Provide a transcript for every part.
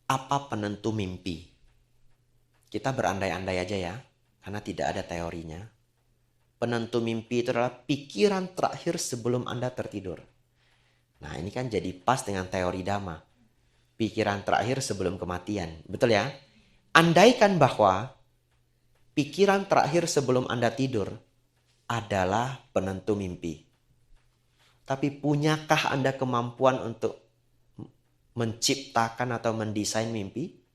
Apa penentu mimpi? Kita berandai-andai aja ya, karena tidak ada teorinya. Penentu mimpi itu adalah pikiran terakhir sebelum Anda tertidur. Nah, ini kan jadi pas dengan teori Dhamma. Pikiran terakhir sebelum kematian. Betul ya? Andaikan bahwa pikiran terakhir sebelum Anda tidur adalah penentu mimpi. Tapi punyakah Anda kemampuan untuk menciptakan atau mendesain mimpi?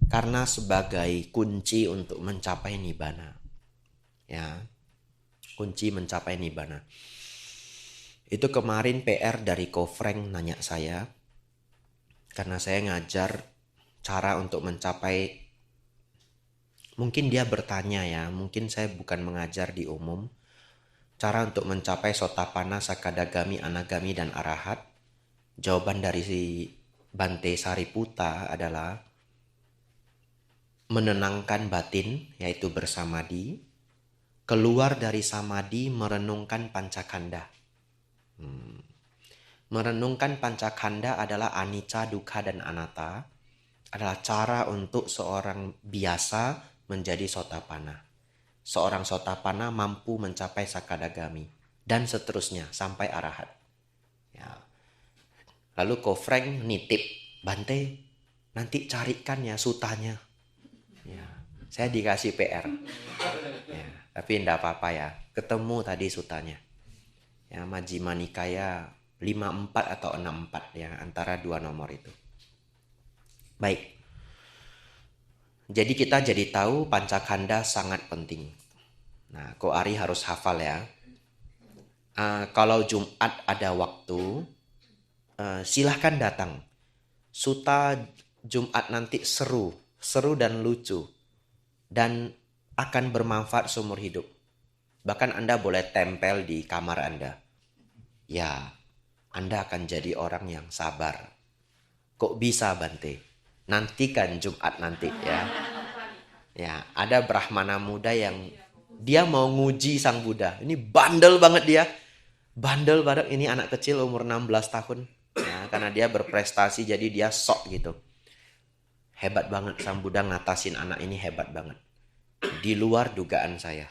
Karena sebagai kunci untuk mencapai nibbana. Ya, kunci mencapai nibbana. Itu kemarin PR dari Ko Frank nanya saya, karena saya ngajar cara untuk mencapai, mungkin dia bertanya ya, mungkin saya bukan mengajar di umum, cara untuk mencapai Sotapanna, Sakadagami, Anagami, dan Arahat. Jawaban dari si Bante Sariputta adalah menenangkan batin, yaitu bersamadi, keluar dari samadi, merenungkan pancakanda. Merenungkan pancakanda adalah anicca, dukkha, dan anatta, adalah cara untuk seorang biasa menjadi Sotapanna. Seorang Sotapanna mampu mencapai Sakadagami, dan seterusnya sampai Arahat. Ya. Lalu Ko Frank nitip, Bante, nanti carikan ya sutanya. Ya. Saya dikasih PR. Ya. Tapi tidak apa-apa ya, ketemu tadi sutanya. Ya, Majjhima Nikaya 54 atau 64 ya, antara dua nomor itu. Baik. Jadi kita jadi tahu pancakanda sangat penting. Nah, Ko Ari harus hafal ya. Kalau Jumat ada waktu, silahkan datang. Suta Jumat nanti seru dan lucu, dan akan bermanfaat seumur hidup. Bahkan Anda boleh tempel di kamar Anda. Ya, Anda akan jadi orang yang sabar. Kok bisa, Bante? Nantikan Jumat nanti ya. Ya, ada Brahmana muda yang dia mau nguji Sang Buddha. Ini bandel banget dia. Bandel banget, ini anak kecil umur 16 tahun. Ya, karena dia berprestasi jadi dia sok gitu. Hebat banget Sang Buddha ngatasin anak ini, hebat banget. Di luar dugaan saya.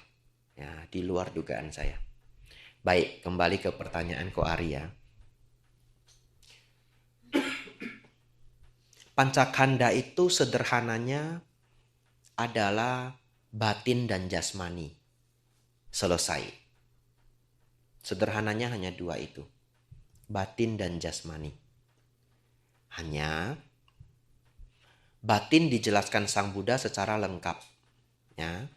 Ya, di luar dugaan saya. Baik, kembali ke pertanyaan Ko Arya. Pancakanda itu sederhananya adalah batin dan jasmani. Selesai. Sederhananya hanya dua itu. Batin dan jasmani. Hanya batin dijelaskan Sang Buddha secara lengkap. Ya.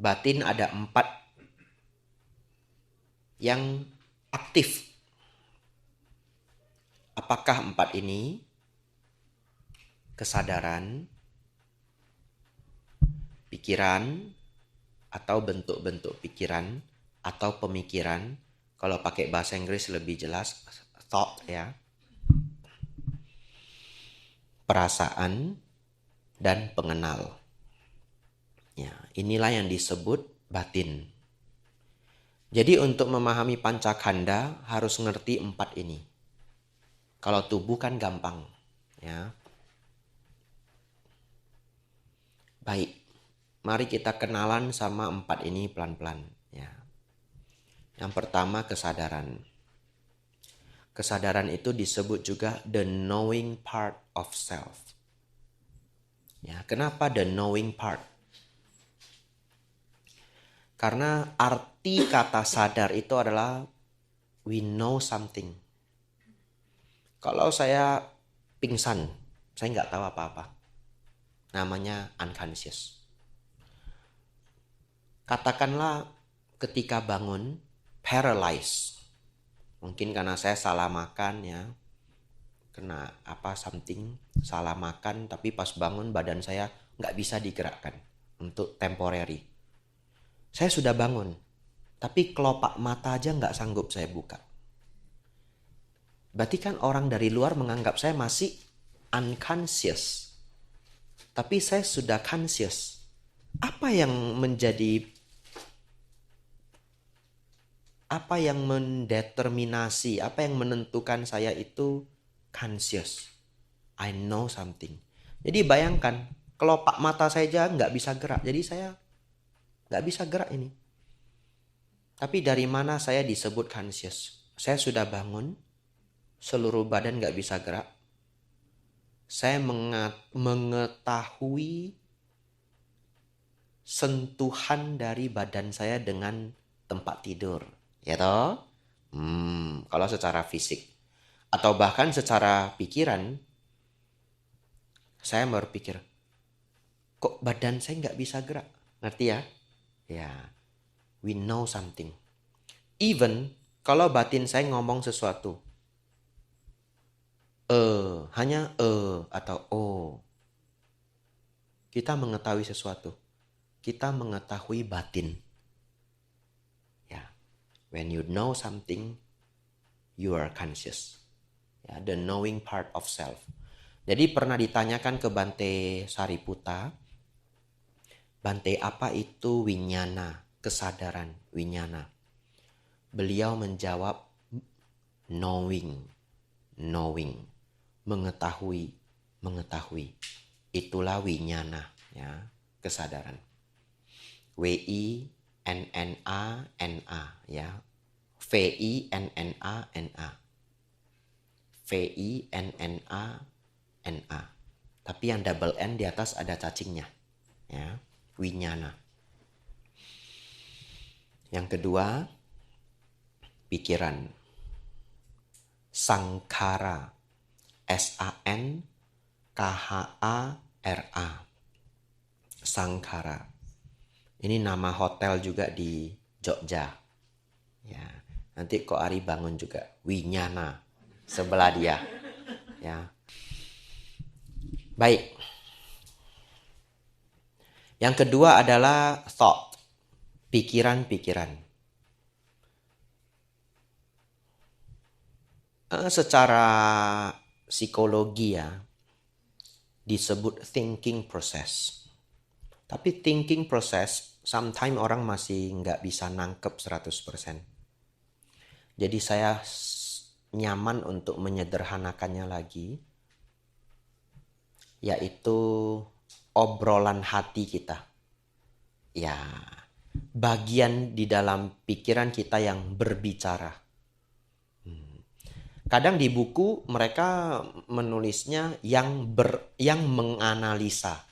Batin ada 4 yang aktif. Apakah 4 ini? Kesadaran, pikiran, atau bentuk-bentuk pikiran, atau pemikiran. Kalau pakai bahasa Inggris lebih jelas, thought ya. Perasaan, dan pengenal. Ya, inilah yang disebut batin. Jadi untuk memahami pancakanda harus ngerti 4 ini. Kalau tubuh kan gampang, ya. Baik, mari kita kenalan sama 4 ini pelan-pelan, ya. Yang pertama kesadaran. Kesadaran itu disebut juga the knowing part of self. Ya, kenapa the knowing part? Karena arti kata sadar itu adalah we know something. Kalau saya pingsan, saya nggak tahu apa-apa. Namanya unconscious. Katakanlah ketika bangun, paralyzed. Mungkin karena saya salah makan ya. Kena something, salah makan, tapi pas bangun badan saya nggak bisa digerakkan untuk temporary. Saya sudah bangun, tapi kelopak mata aja nggak sanggup saya buka. Berarti kan orang dari luar menganggap saya masih unconscious. Tapi saya sudah conscious. Apa yang mendeterminasi, apa yang menentukan saya itu conscious. I know something. Jadi bayangkan, kelopak mata saya aja nggak bisa gerak. Jadi saya nggak bisa gerak ini. Tapi dari mana saya disebut conscious? Saya sudah bangun, seluruh badan nggak bisa gerak. Saya mengetahui sentuhan dari badan saya dengan tempat tidur. Ya toh? Kalau secara fisik. Atau bahkan secara pikiran, saya berpikir, kok badan saya nggak bisa gerak? Ngerti ya? Ya, we know something. Even kalau batin saya ngomong sesuatu, hanya atau oh, kita mengetahui sesuatu. Kita mengetahui batin. Ya, when you know something, you are conscious. Ya, the knowing part of self. Jadi pernah ditanyakan ke Bante Sariputta, Bante, apa itu winyana, kesadaran, winyana? Beliau menjawab, knowing, mengetahui. Itulah winyana, ya, kesadaran. W-I-N-N-A-N-A, ya. V-I-N-N-A-N-A. V-I-N-N-A-N-A. Tapi yang double N di atas ada cacingnya, ya. Winyana. Yang kedua, pikiran. Sangkhara. S-A-N-K-H-A-R-A. Sangkhara. Ini nama hotel juga di Jogja. Ya, nanti Ko Ari bangun juga Winyana sebelah dia. Ya. Baik. Yang kedua adalah thought. Pikiran-pikiran. Secara psikologi ya, disebut thinking process. Tapi thinking process, sometimes orang masih nggak bisa nangkep 100%. Jadi saya nyaman untuk menyederhanakannya lagi, yaitu obrolan hati kita. Ya, bagian di dalam pikiran kita yang berbicara. Kadang di buku mereka menulisnya yang menganalisa.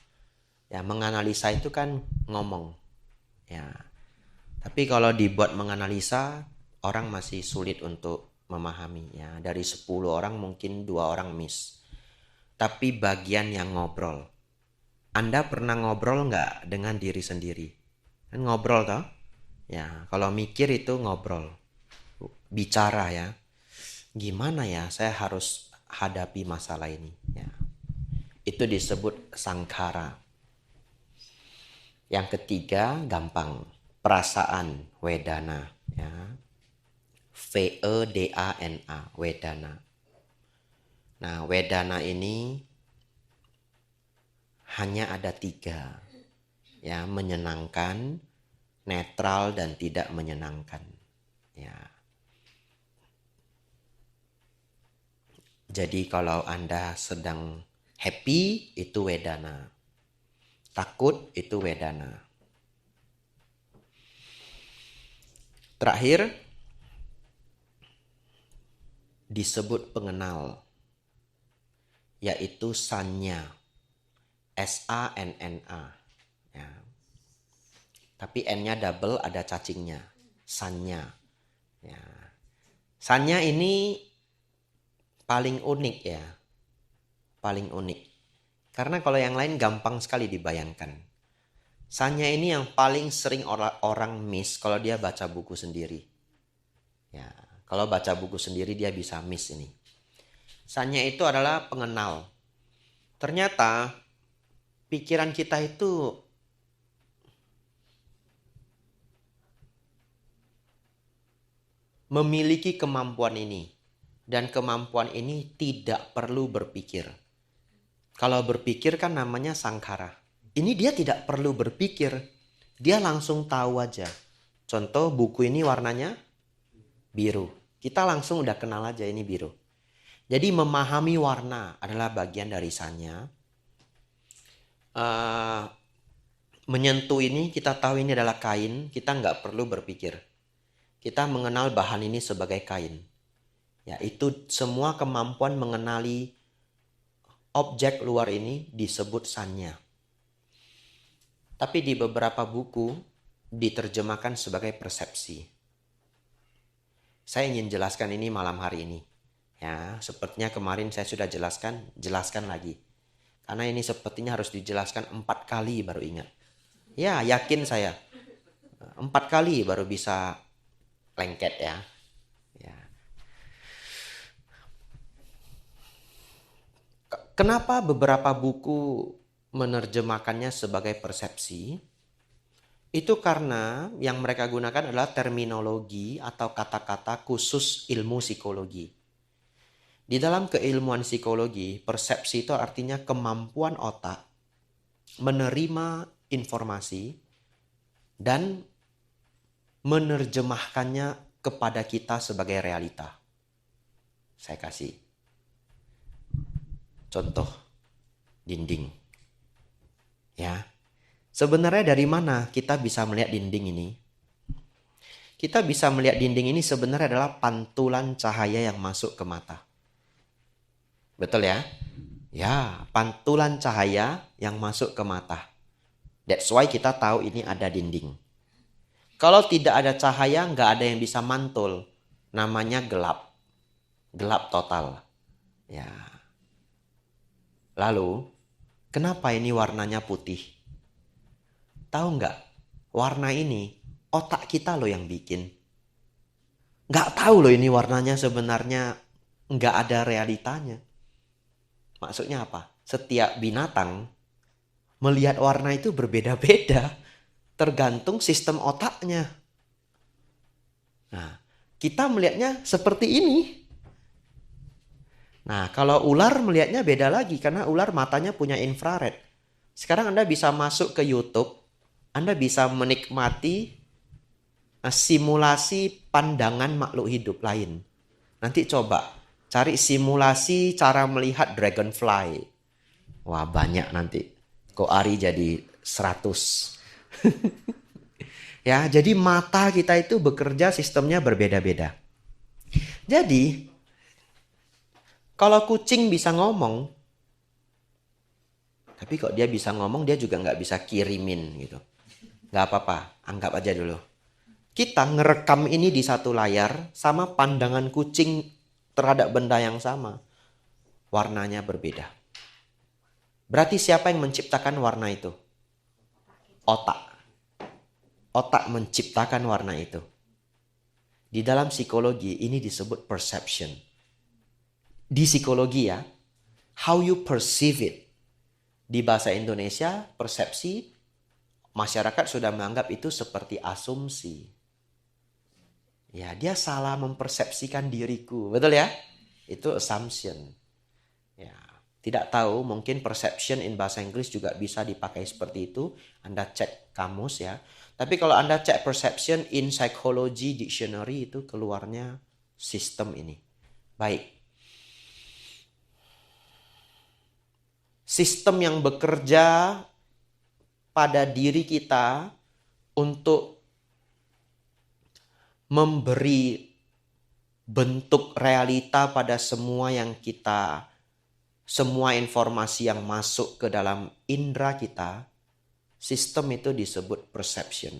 Ya, menganalisa itu kan ngomong. Ya. Tapi kalau dibuat menganalisa, orang masih sulit untuk memahami. Ya, dari 10 orang mungkin 2 orang miss. Tapi bagian yang ngobrol. Anda pernah ngobrol nggak dengan diri sendiri? Kan ngobrol toh? Ya, kalau mikir itu ngobrol. Bicara ya. Gimana ya saya harus hadapi masalah ini? Ya. Itu disebut sangkhara. Yang ketiga gampang, perasaan, wedana, ya. V-E-D-A-N-A, wedana. Nah, wedana ini hanya ada 3, ya, menyenangkan, netral, dan tidak menyenangkan, ya. Jadi kalau Anda sedang happy, itu wedana. Takut, itu wedana. Terakhir, disebut pengenal, yaitu sanya. S-A-N-N-A. Ya. Tapi N-nya double, ada cacingnya. Sanya. Ya. Sanya ini paling unik ya. Paling unik. Karena kalau yang lain gampang sekali dibayangkan. Sanya ini yang paling sering orang miss kalau dia baca buku sendiri. Ya, kalau baca buku sendiri dia bisa miss ini. Sanya itu adalah pengenal. Ternyata pikiran kita itu memiliki kemampuan ini. Dan kemampuan ini tidak perlu berpikir. Kalau berpikir kan namanya sangkhara. Ini dia tidak perlu berpikir, dia langsung tahu aja. Contoh buku ini warnanya biru. Kita langsung udah kenal aja ini biru. Jadi memahami warna adalah bagian dari sanya. Menyentuh ini kita tahu ini adalah kain, kita nggak perlu berpikir. Kita mengenal bahan ini sebagai kain. Ya, itu semua kemampuan mengenali objek luar ini disebut sanya. Tapi di beberapa buku diterjemahkan sebagai persepsi. Saya ingin jelaskan ini malam hari ini. Ya, sepertinya kemarin saya sudah jelaskan lagi. Karena ini sepertinya harus dijelaskan 4 kali baru ingat. Ya, yakin saya. 4 kali baru bisa lengket ya. Ya. Kenapa beberapa buku menerjemahkannya sebagai persepsi? Itu karena yang mereka gunakan adalah terminologi atau kata-kata khusus ilmu psikologi. Di dalam keilmuan psikologi, persepsi itu artinya kemampuan otak menerima informasi dan menerjemahkannya kepada kita sebagai realita. Saya kasih contoh dinding. Ya. Sebenarnya dari mana kita bisa melihat dinding ini? Kita bisa melihat dinding ini sebenarnya adalah pantulan cahaya yang masuk ke mata. Betul ya? Ya, pantulan cahaya yang masuk ke mata. That's why kita tahu ini ada dinding. Kalau tidak ada cahaya, nggak ada yang bisa mantul. Namanya gelap. Gelap total. Ya. Lalu, kenapa ini warnanya putih? Tahu nggak? Warna ini, otak kita loh yang bikin. Nggak tahu loh ini warnanya sebenarnya nggak ada realitanya. Maksudnya apa? Setiap binatang melihat warna itu berbeda-beda. Tergantung sistem otaknya. Nah, kita melihatnya seperti ini. Nah, kalau ular melihatnya beda lagi karena ular matanya punya infrared. Sekarang Anda bisa masuk ke YouTube, Anda bisa menikmati simulasi pandangan makhluk hidup lain. Nanti coba cari simulasi cara melihat dragonfly. Wah, banyak nanti. Ko Ari jadi 100. Ya, jadi mata kita itu bekerja sistemnya berbeda-beda. Jadi, kalau kucing bisa ngomong, tapi kok dia bisa ngomong, dia juga nggak bisa kirimin gitu. Nggak apa-apa, anggap aja dulu. Kita ngerekam ini di satu layar sama pandangan kucing terhadap benda yang sama. Warnanya berbeda. Berarti siapa yang menciptakan warna itu? Otak. Otak menciptakan warna itu. Di dalam psikologi ini disebut perception. Di psikologi ya, how you perceive it. Di bahasa Indonesia, persepsi, masyarakat sudah menganggap itu seperti asumsi. Ya, dia salah mempersepsikan diriku. Betul ya? Itu assumption. Ya, tidak tahu, mungkin perception in bahasa Inggris juga bisa dipakai seperti itu. Anda cek kamus ya. Tapi kalau Anda cek perception in psychology dictionary itu keluarnya sistem ini. Baik. Sistem yang bekerja pada diri kita untuk memberi bentuk realita pada semua semua informasi yang masuk ke dalam indera kita. Sistem itu disebut perception.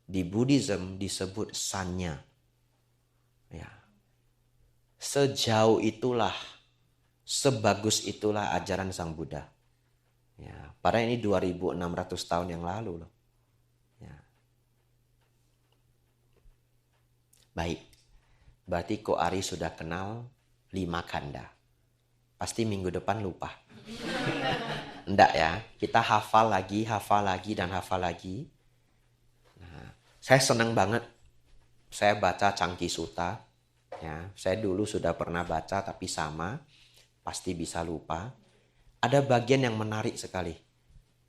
Di Buddhism disebut sanya. Ya. Sejauh itulah, sebagus itulah ajaran Sang Buddha. Ya, padahal ini 2600 tahun yang lalu loh. Ya. Baik. Berarti Ko Ari sudah kenal 5 kanda. Pasti minggu depan lupa. Enggak ya, kita hafal lagi, dan hafal lagi. Nah, saya senang banget. Saya baca Cangki Sutta. Ya, saya dulu sudah pernah baca tapi sama. Pasti bisa lupa. Ada bagian yang menarik sekali.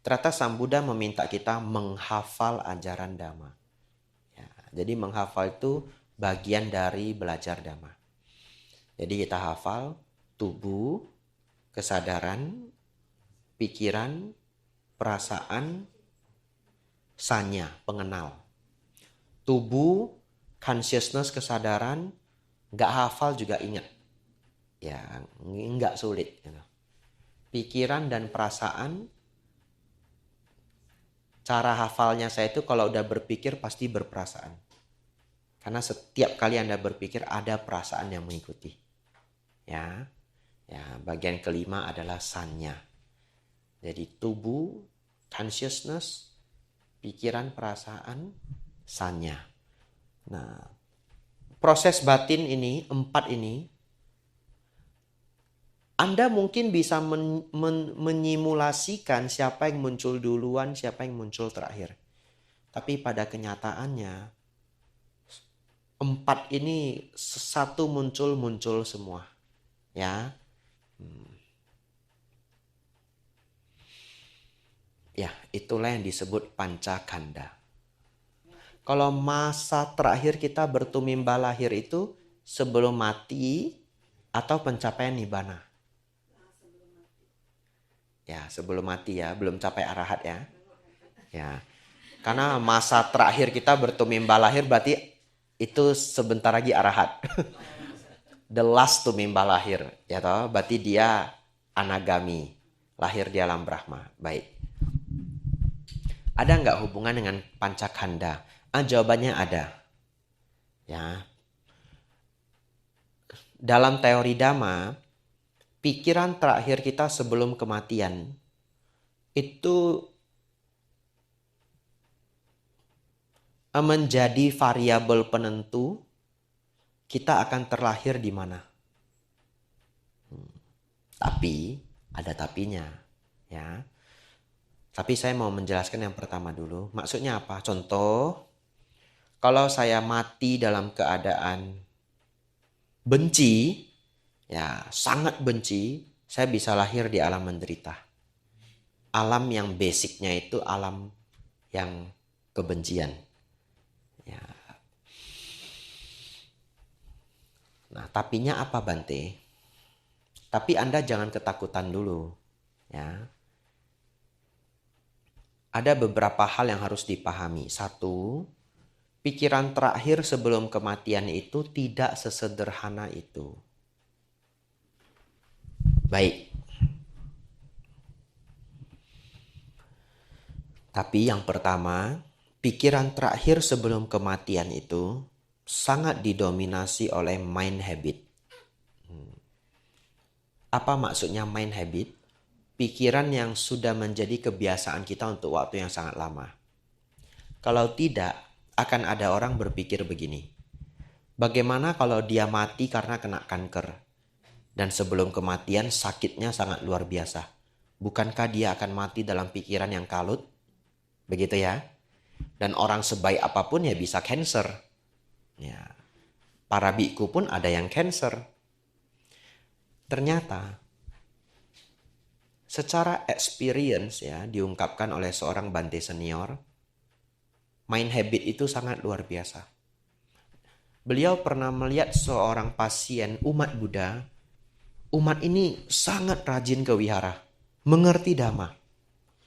Ternyata Sang Buddha meminta kita menghafal ajaran Dhamma. Ya, jadi menghafal itu bagian dari belajar Dhamma. Jadi kita hafal tubuh, kesadaran, pikiran, perasaan, sanya, pengenal. Tubuh, consciousness, kesadaran, nggak hafal juga ingat. Ya, nggak sulit. Pikiran dan perasaan, cara hafalnya saya itu kalau udah berpikir pasti berperasaan. Karena setiap kali Anda berpikir ada perasaan yang mengikuti. Ya, bagian kelima adalah sanya. Jadi tubuh, consciousness, pikiran, perasaan, sanya. Nah, proses batin ini, 4 ini, Anda mungkin bisa menyimulasikan siapa yang muncul duluan, siapa yang muncul terakhir. Tapi pada kenyataannya, 4 ini satu muncul semua. Ya. Ya, itulah yang disebut pancakanda. Kalau masa terakhir kita bertumimba lahir itu sebelum mati atau pencapaian nibbana? Ya, sebelum mati ya, belum capai arahat ya. Ya. Karena masa terakhir kita bertumimba lahir berarti itu sebentar lagi arahat. The last tumimba lahir, ya toh, berarti dia anagami, lahir di alam Brahma. Baik. Ada nggak hubungan dengan pancakanda? Jawabannya ada. Ya. Dalam teori Dhamma, pikiran terakhir kita sebelum kematian itu menjadi variabel penentu kita akan terlahir di mana. Tapi ada tapinya, ya. Tapi saya mau menjelaskan yang pertama dulu. Maksudnya apa? Contoh, kalau saya mati dalam keadaan benci, ya sangat benci, saya bisa lahir di alam menderita. Alam yang basicnya itu alam yang kebencian. Ya. Nah, tapinya apa Bante? Tapi Anda jangan ketakutan dulu. Ya. Ada beberapa hal yang harus dipahami. Satu, pikiran terakhir sebelum kematian itu tidak sesederhana itu. Baik. Tapi yang pertama, pikiran terakhir sebelum kematian itu sangat didominasi oleh mind habit. Apa maksudnya mind habit? Pikiran yang sudah menjadi kebiasaan kita untuk waktu yang sangat lama. Kalau tidak, akan ada orang berpikir begini. Bagaimana kalau dia mati karena kena kanker? Dan sebelum kematian sakitnya sangat luar biasa. Bukankah dia akan mati dalam pikiran yang kalut? Begitu ya. Dan orang sebaik apapun ya bisa cancer. Ya. Para biku pun ada yang cancer. Ternyata secara experience ya diungkapkan oleh seorang Bante senior, mind habit itu sangat luar biasa. Beliau pernah melihat seorang pasien umat Buddha. Umat ini sangat rajin ke wihara, mengerti Dhamma,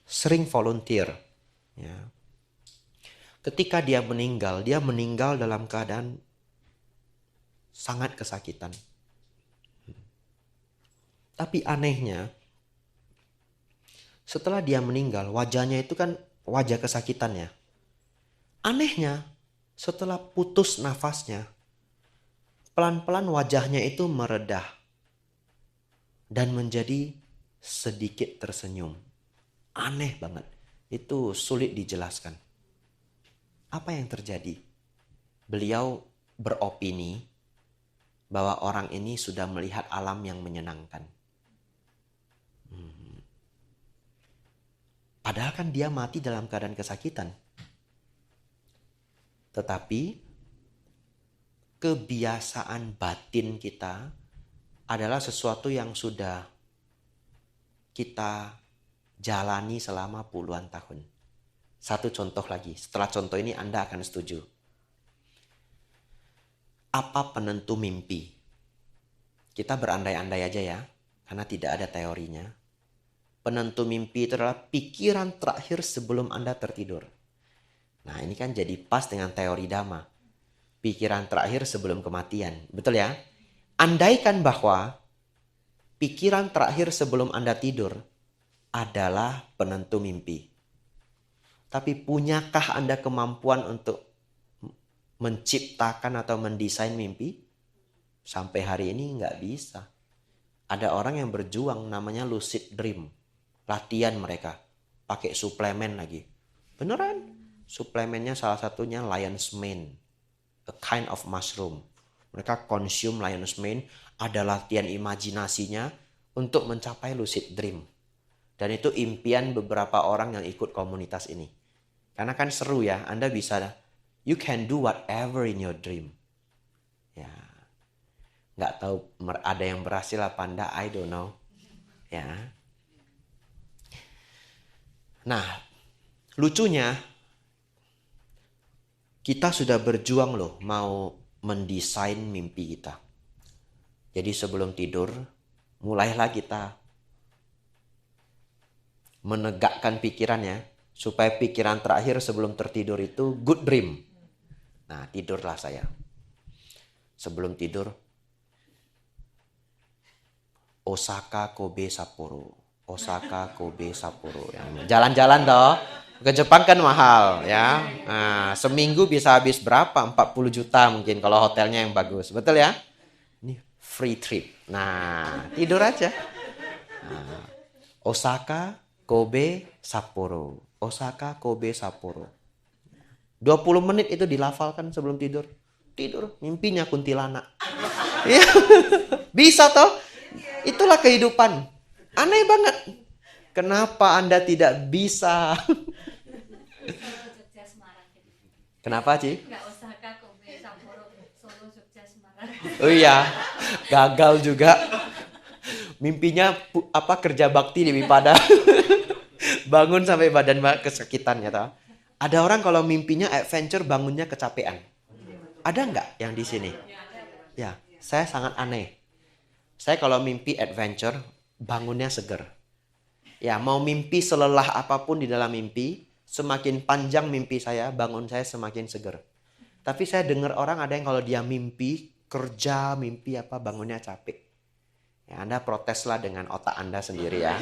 sering volunteer. Ya. Ketika dia meninggal dalam keadaan sangat kesakitan. Tapi anehnya, setelah dia meninggal, wajahnya itu kan wajah kesakitannya. Anehnya, setelah putus nafasnya, pelan-pelan wajahnya itu meredah dan menjadi sedikit tersenyum. Aneh banget. Itu sulit dijelaskan. Apa yang terjadi? Beliau beropini bahwa orang ini sudah melihat alam yang menyenangkan. Padahal kan dia mati dalam keadaan kesakitan. Tetapi kebiasaan batin kita adalah sesuatu yang sudah kita jalani selama puluhan tahun. Satu contoh lagi, setelah contoh ini Anda akan setuju. Apa penentu mimpi? Kita berandai-andai aja ya, karena tidak ada teorinya. Penentu mimpi itu adalah pikiran terakhir sebelum Anda tertidur. Nah, ini kan jadi pas dengan teori Dhamma. Pikiran terakhir sebelum kematian. Betul ya? Andaikan bahwa pikiran terakhir sebelum Anda tidur adalah penentu mimpi. Tapi punyakah Anda kemampuan untuk menciptakan atau mendesain mimpi? Sampai hari ini nggak bisa. Ada orang yang berjuang namanya lucid dream. Latihan mereka. Pakai suplemen lagi. Beneran. Suplemennya salah satunya lion's mane. A kind of mushroom. Mereka consume lion's mane. Ada latihan imajinasinya untuk mencapai lucid dream. Dan itu impian beberapa orang yang ikut komunitas ini. Karena kan seru ya. Anda bisa, you can do whatever in your dream. Ya. Nggak tahu ada yang berhasil apa enggak, I don't know. Ya. Nah, lucunya kita sudah berjuang loh mau mendesain mimpi kita. Jadi sebelum tidur, mulailah kita menegakkan pikirannya supaya pikiran terakhir sebelum tertidur itu good dream. Nah, tidurlah saya. Sebelum tidur, Osaka, Kobe, Sapporo. Osaka, Kobe, Sapporo. Jalan-jalan toh. Ke Jepang kan mahal ya. Nah, seminggu bisa habis berapa? 40 juta mungkin kalau hotelnya yang bagus. Betul ya? Ini free trip. Nah, tidur aja. Nah, Osaka, Kobe, Sapporo. Osaka, Kobe, Sapporo. 20 menit itu dilafalkan sebelum tidur. Tidur, mimpinya kuntilanak. Ya, bisa toh? Itulah kehidupan. Aneh banget. Kenapa Anda tidak bisa? Kenapa, Ci? Oh iya, gagal juga. Mimpinya kerja bakti di Wipada. Bangun sampai badan kesakitan ya toh. Ada orang kalau mimpinya adventure bangunnya kecapean. Ada nggak yang di sini? Ya, saya sangat aneh. Saya kalau mimpi adventure bangunnya seger. Ya, mau mimpi selelah apapun di dalam mimpi, semakin panjang mimpi saya, bangun saya semakin seger. Tapi saya dengar orang ada yang kalau dia mimpi, kerja, mimpi bangunnya capek. Ya, Anda proteslah dengan otak Anda sendiri ya.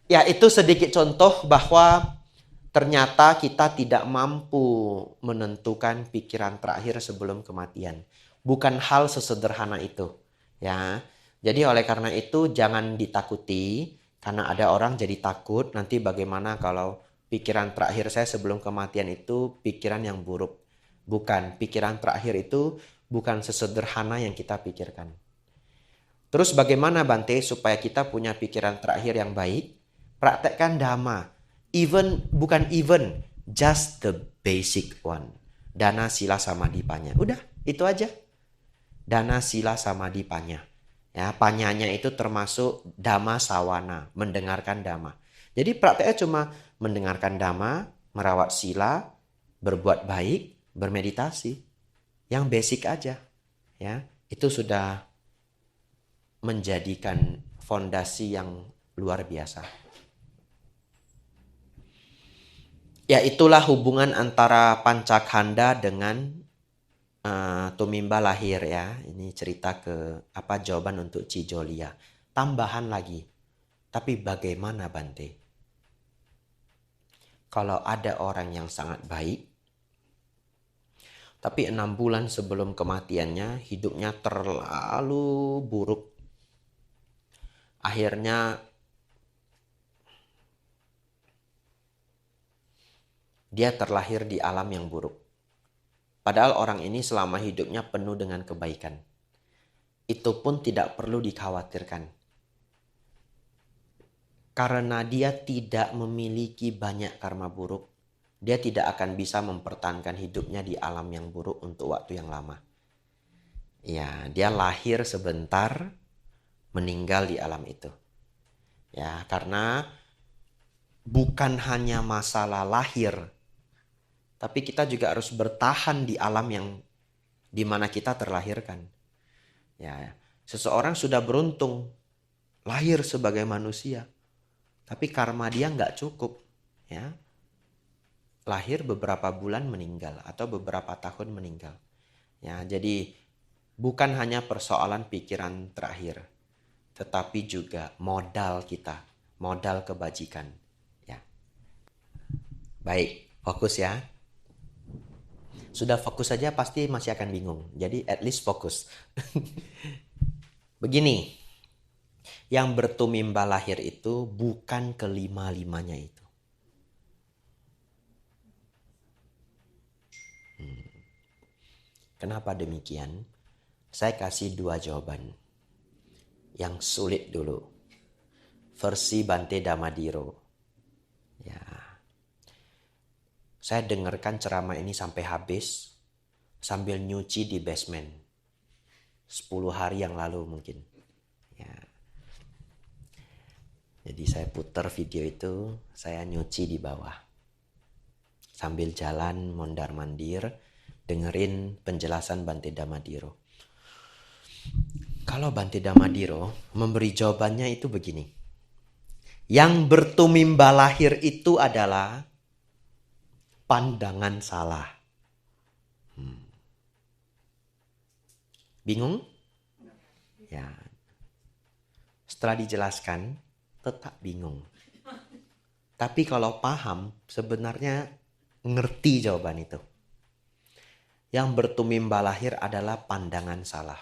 Ya, itu sedikit contoh bahwa ternyata kita tidak mampu menentukan pikiran terakhir sebelum kematian. Bukan hal sesederhana itu. Ya, jadi oleh karena itu jangan ditakuti. Karena ada orang jadi takut nanti bagaimana kalau pikiran terakhir saya sebelum kematian itu pikiran yang buruk. Bukan, pikiran terakhir itu bukan sesederhana yang kita pikirkan. Terus bagaimana Bante supaya kita punya pikiran terakhir yang baik? Praktekkan Dhamma. Just the basic one. Dana Sila Samadhi Panya. Udah, itu aja. Dana Sila Samadhi Panya. Ya, panyanya itu termasuk Dhamma Sawana, mendengarkan Dhamma. Jadi prakteknya cuma mendengarkan Dhamma, merawat sila, berbuat baik, bermeditasi. Yang basic aja. Ya, itu sudah menjadikan fondasi yang luar biasa. Ya, itulah hubungan antara Pancakanda dengan Tumimba lahir ya. Ini cerita jawaban untuk Cijolia. Tambahan lagi. Tapi bagaimana Bante? Kalau ada orang yang sangat baik, tapi 6 bulan sebelum kematiannya hidupnya terlalu buruk. Akhirnya dia terlahir di alam yang buruk. Padahal orang ini selama hidupnya penuh dengan kebaikan. Itu pun tidak perlu dikhawatirkan. Karena dia tidak memiliki banyak karma buruk, dia tidak akan bisa mempertahankan hidupnya di alam yang buruk untuk waktu yang lama. Ya, dia lahir sebentar, meninggal di alam itu. Ya, karena bukan hanya masalah lahir, tapi kita juga harus bertahan di alam yang dimana kita terlahirkan. Ya, seseorang sudah beruntung lahir sebagai manusia, tapi karma dia nggak cukup, ya. Lahir beberapa bulan meninggal atau beberapa tahun meninggal. Ya, jadi bukan hanya persoalan pikiran terakhir, tetapi juga modal kita, modal kebajikan. Ya. Baik, fokus ya. Sudah fokus saja pasti masih akan bingung. Jadi at least fokus. Begini, yang bertumimba lahir itu bukan kelima-limanya itu. Kenapa demikian? Saya kasih dua jawaban. Yang sulit dulu. Versi Bante Damadiro. Ya. Saya dengarkan ceramah ini sampai habis sambil nyuci di basement. 10 hari yang lalu mungkin. Ya. Jadi saya putar video itu, saya nyuci di bawah. Sambil jalan mondar-mandir, dengerin penjelasan Bante Damadiro. Kalau Bante Damadiro memberi jawabannya itu begini. Yang bertumimba lahir itu adalah pandangan salah. Bingung? Ya. Setelah dijelaskan, tetap bingung. Tapi kalau paham, sebenarnya ngerti jawaban itu. Yang bertumimba lahir adalah pandangan salah.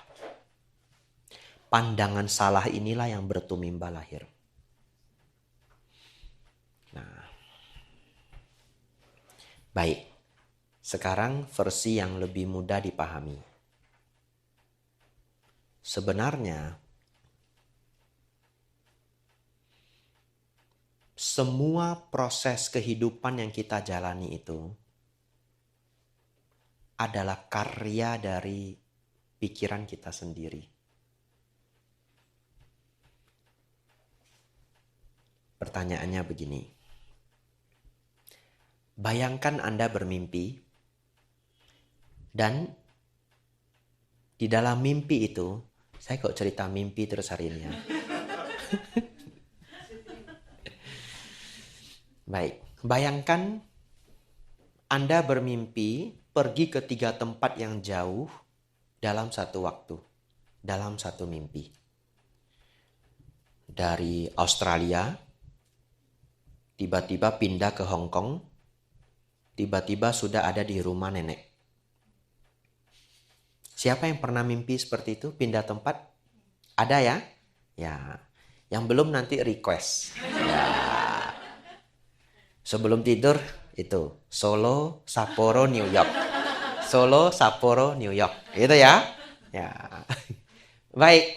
Pandangan salah inilah yang bertumimba lahir. Nah, baik. Sekarang versi yang lebih mudah dipahami. Sebenarnya, semua proses kehidupan yang kita jalani itu adalah karya dari pikiran kita sendiri. Pertanyaannya begini. Bayangkan Anda bermimpi dan di dalam mimpi itu, saya kok cerita mimpi terus hari ini ya. Baik, bayangkan Anda bermimpi pergi ke 3 tempat yang jauh dalam satu waktu, dalam satu mimpi. Dari Australia, tiba-tiba pindah ke Hong Kong, tiba-tiba sudah ada di rumah nenek. Siapa yang pernah mimpi seperti itu, pindah tempat? Ada ya? Ya, yang belum nanti request. Ya. Sebelum tidur itu Solo, Sapporo, New York. Solo, Sapporo, New York. Itu ya. Ya. Baik.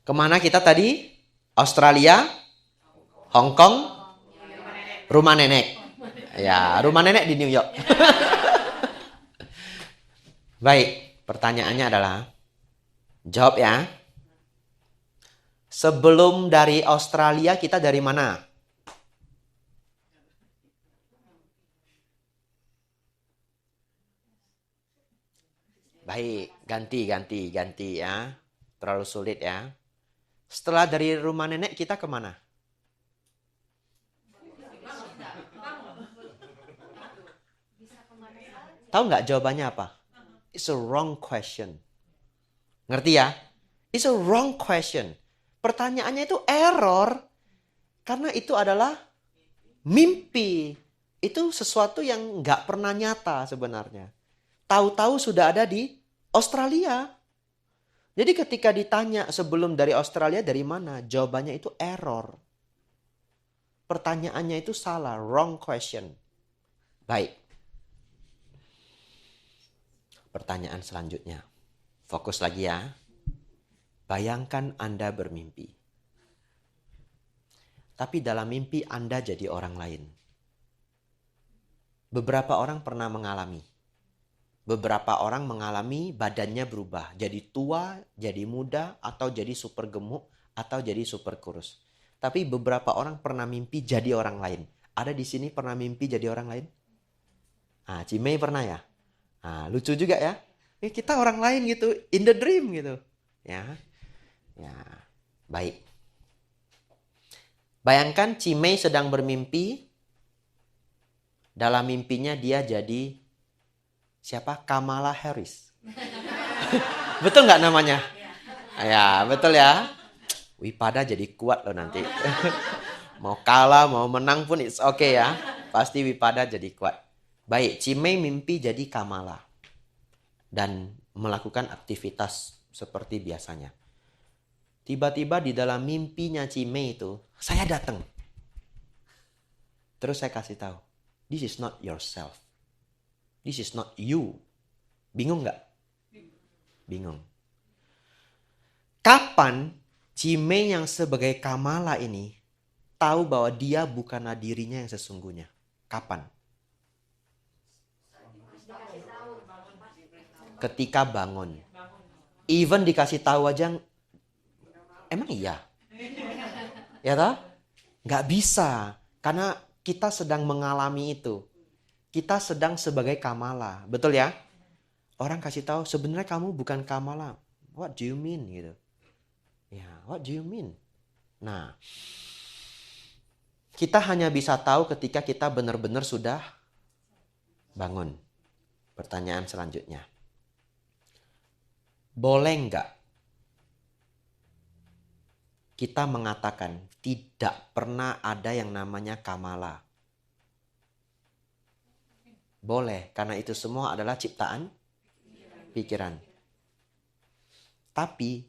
Kemana kita tadi? Australia, Hong Kong, rumah nenek. Ya, rumah nenek di New York. Baik, pertanyaannya adalah, jawab ya. Sebelum dari Australia kita dari mana? Baik, ganti ya. Terlalu sulit ya. Setelah dari rumah nenek kita kemana? Tahu nggak jawabannya apa? It's a wrong question. Ngerti ya? It's a wrong question. Pertanyaannya itu error. Karena itu adalah mimpi. Itu sesuatu yang nggak pernah nyata sebenarnya. Tahu-tahu sudah ada di Australia. Jadi ketika ditanya sebelum dari Australia dari mana? Jawabannya itu error. Pertanyaannya itu salah. Wrong question. Baik. Pertanyaan selanjutnya. Fokus lagi ya. Bayangkan Anda bermimpi. Tapi dalam mimpi Anda jadi orang lain. Beberapa orang pernah mengalami. Beberapa orang mengalami badannya berubah. Jadi tua, jadi muda, atau jadi super gemuk, atau jadi super kurus. Tapi beberapa orang pernah mimpi jadi orang lain. Ada di sini pernah mimpi jadi orang lain? Cimei pernah ya? Lucu juga ya. Kita orang lain gitu, in the dream gitu. Ya, baik. Bayangkan Cimei sedang bermimpi. Dalam mimpinya dia jadi siapa? Kamala Harris. Betul nggak namanya? Ya, betul ya. Wipada jadi kuat loh nanti. Mau kalah, mau menang pun it's okay ya. Pasti Wipada jadi kuat. Baik, Cimei mimpi jadi Kamala. Dan melakukan aktivitas seperti biasanya. Tiba-tiba di dalam mimpinya Cimei itu, saya datang. Terus saya kasih tahu, this is not yourself. This is not you. Bingung nggak? Bingung. Kapan Cimei yang sebagai Kamala ini tahu bahwa dia bukanlah dirinya yang sesungguhnya? Kapan? Ketika bangun. Even dikasih tahu aja, emang iya? Ya toh? Nggak bisa. Karena kita sedang mengalami itu. Kita sedang sebagai Kamala. Betul ya? Orang kasih tahu, sebenarnya kamu bukan Kamala. What do you mean? Gitu. Ya, what do you mean? Nah, kita hanya bisa tahu ketika kita benar-benar sudah bangun. Pertanyaan selanjutnya. Boleh nggak kita mengatakan tidak pernah ada yang namanya Kamala? Boleh, karena itu semua adalah ciptaan pikiran. Tapi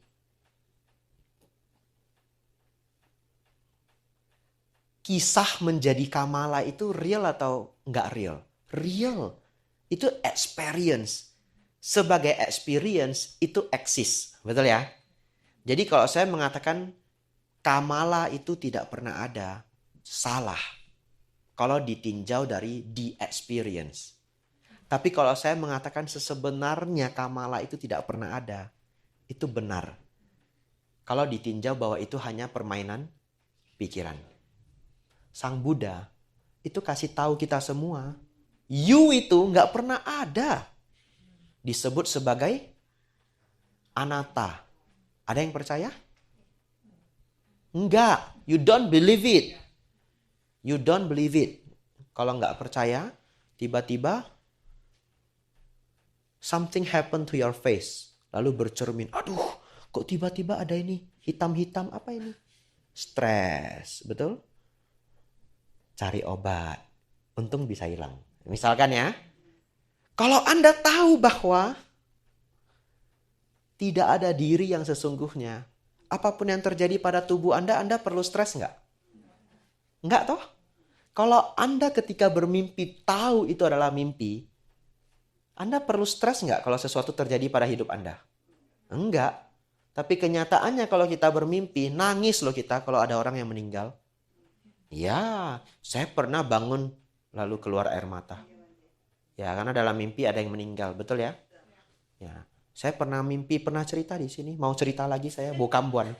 kisah menjadi Kamala itu real atau nggak real? Real. Itu experience. Sebagai experience itu eksis. Betul ya? Jadi kalau saya mengatakan Kamala itu tidak pernah ada, salah. Kalau ditinjau dari the experience. Tapi kalau saya mengatakan sebenarnya Kamala itu tidak pernah ada, itu benar. Kalau ditinjau bahwa itu hanya permainan pikiran. Sang Buddha itu kasih tahu kita semua, you itu nggak pernah ada. Disebut sebagai anatta. Ada yang percaya? Enggak. You don't believe it. You don't believe it. Kalau nggak percaya, tiba-tiba something happen to your face. Lalu bercermin, aduh kok tiba-tiba ada ini hitam-hitam, apa ini? Stres, betul? Cari obat. Untung bisa hilang. Misalkan ya. Kalau Anda tahu bahwa tidak ada diri yang sesungguhnya, apapun yang terjadi pada tubuh Anda perlu stres nggak? Nggak toh? Kalau Anda ketika bermimpi tahu itu adalah mimpi, Anda perlu stres nggak kalau sesuatu terjadi pada hidup Anda? Enggak. Tapi kenyataannya kalau kita bermimpi, nangis loh kita kalau ada orang yang meninggal. Ya, saya pernah bangun lalu keluar air mata. Ya, karena dalam mimpi ada yang meninggal, betul ya? Ya, saya pernah mimpi, pernah cerita di sini. Mau cerita lagi saya, Bokambuan.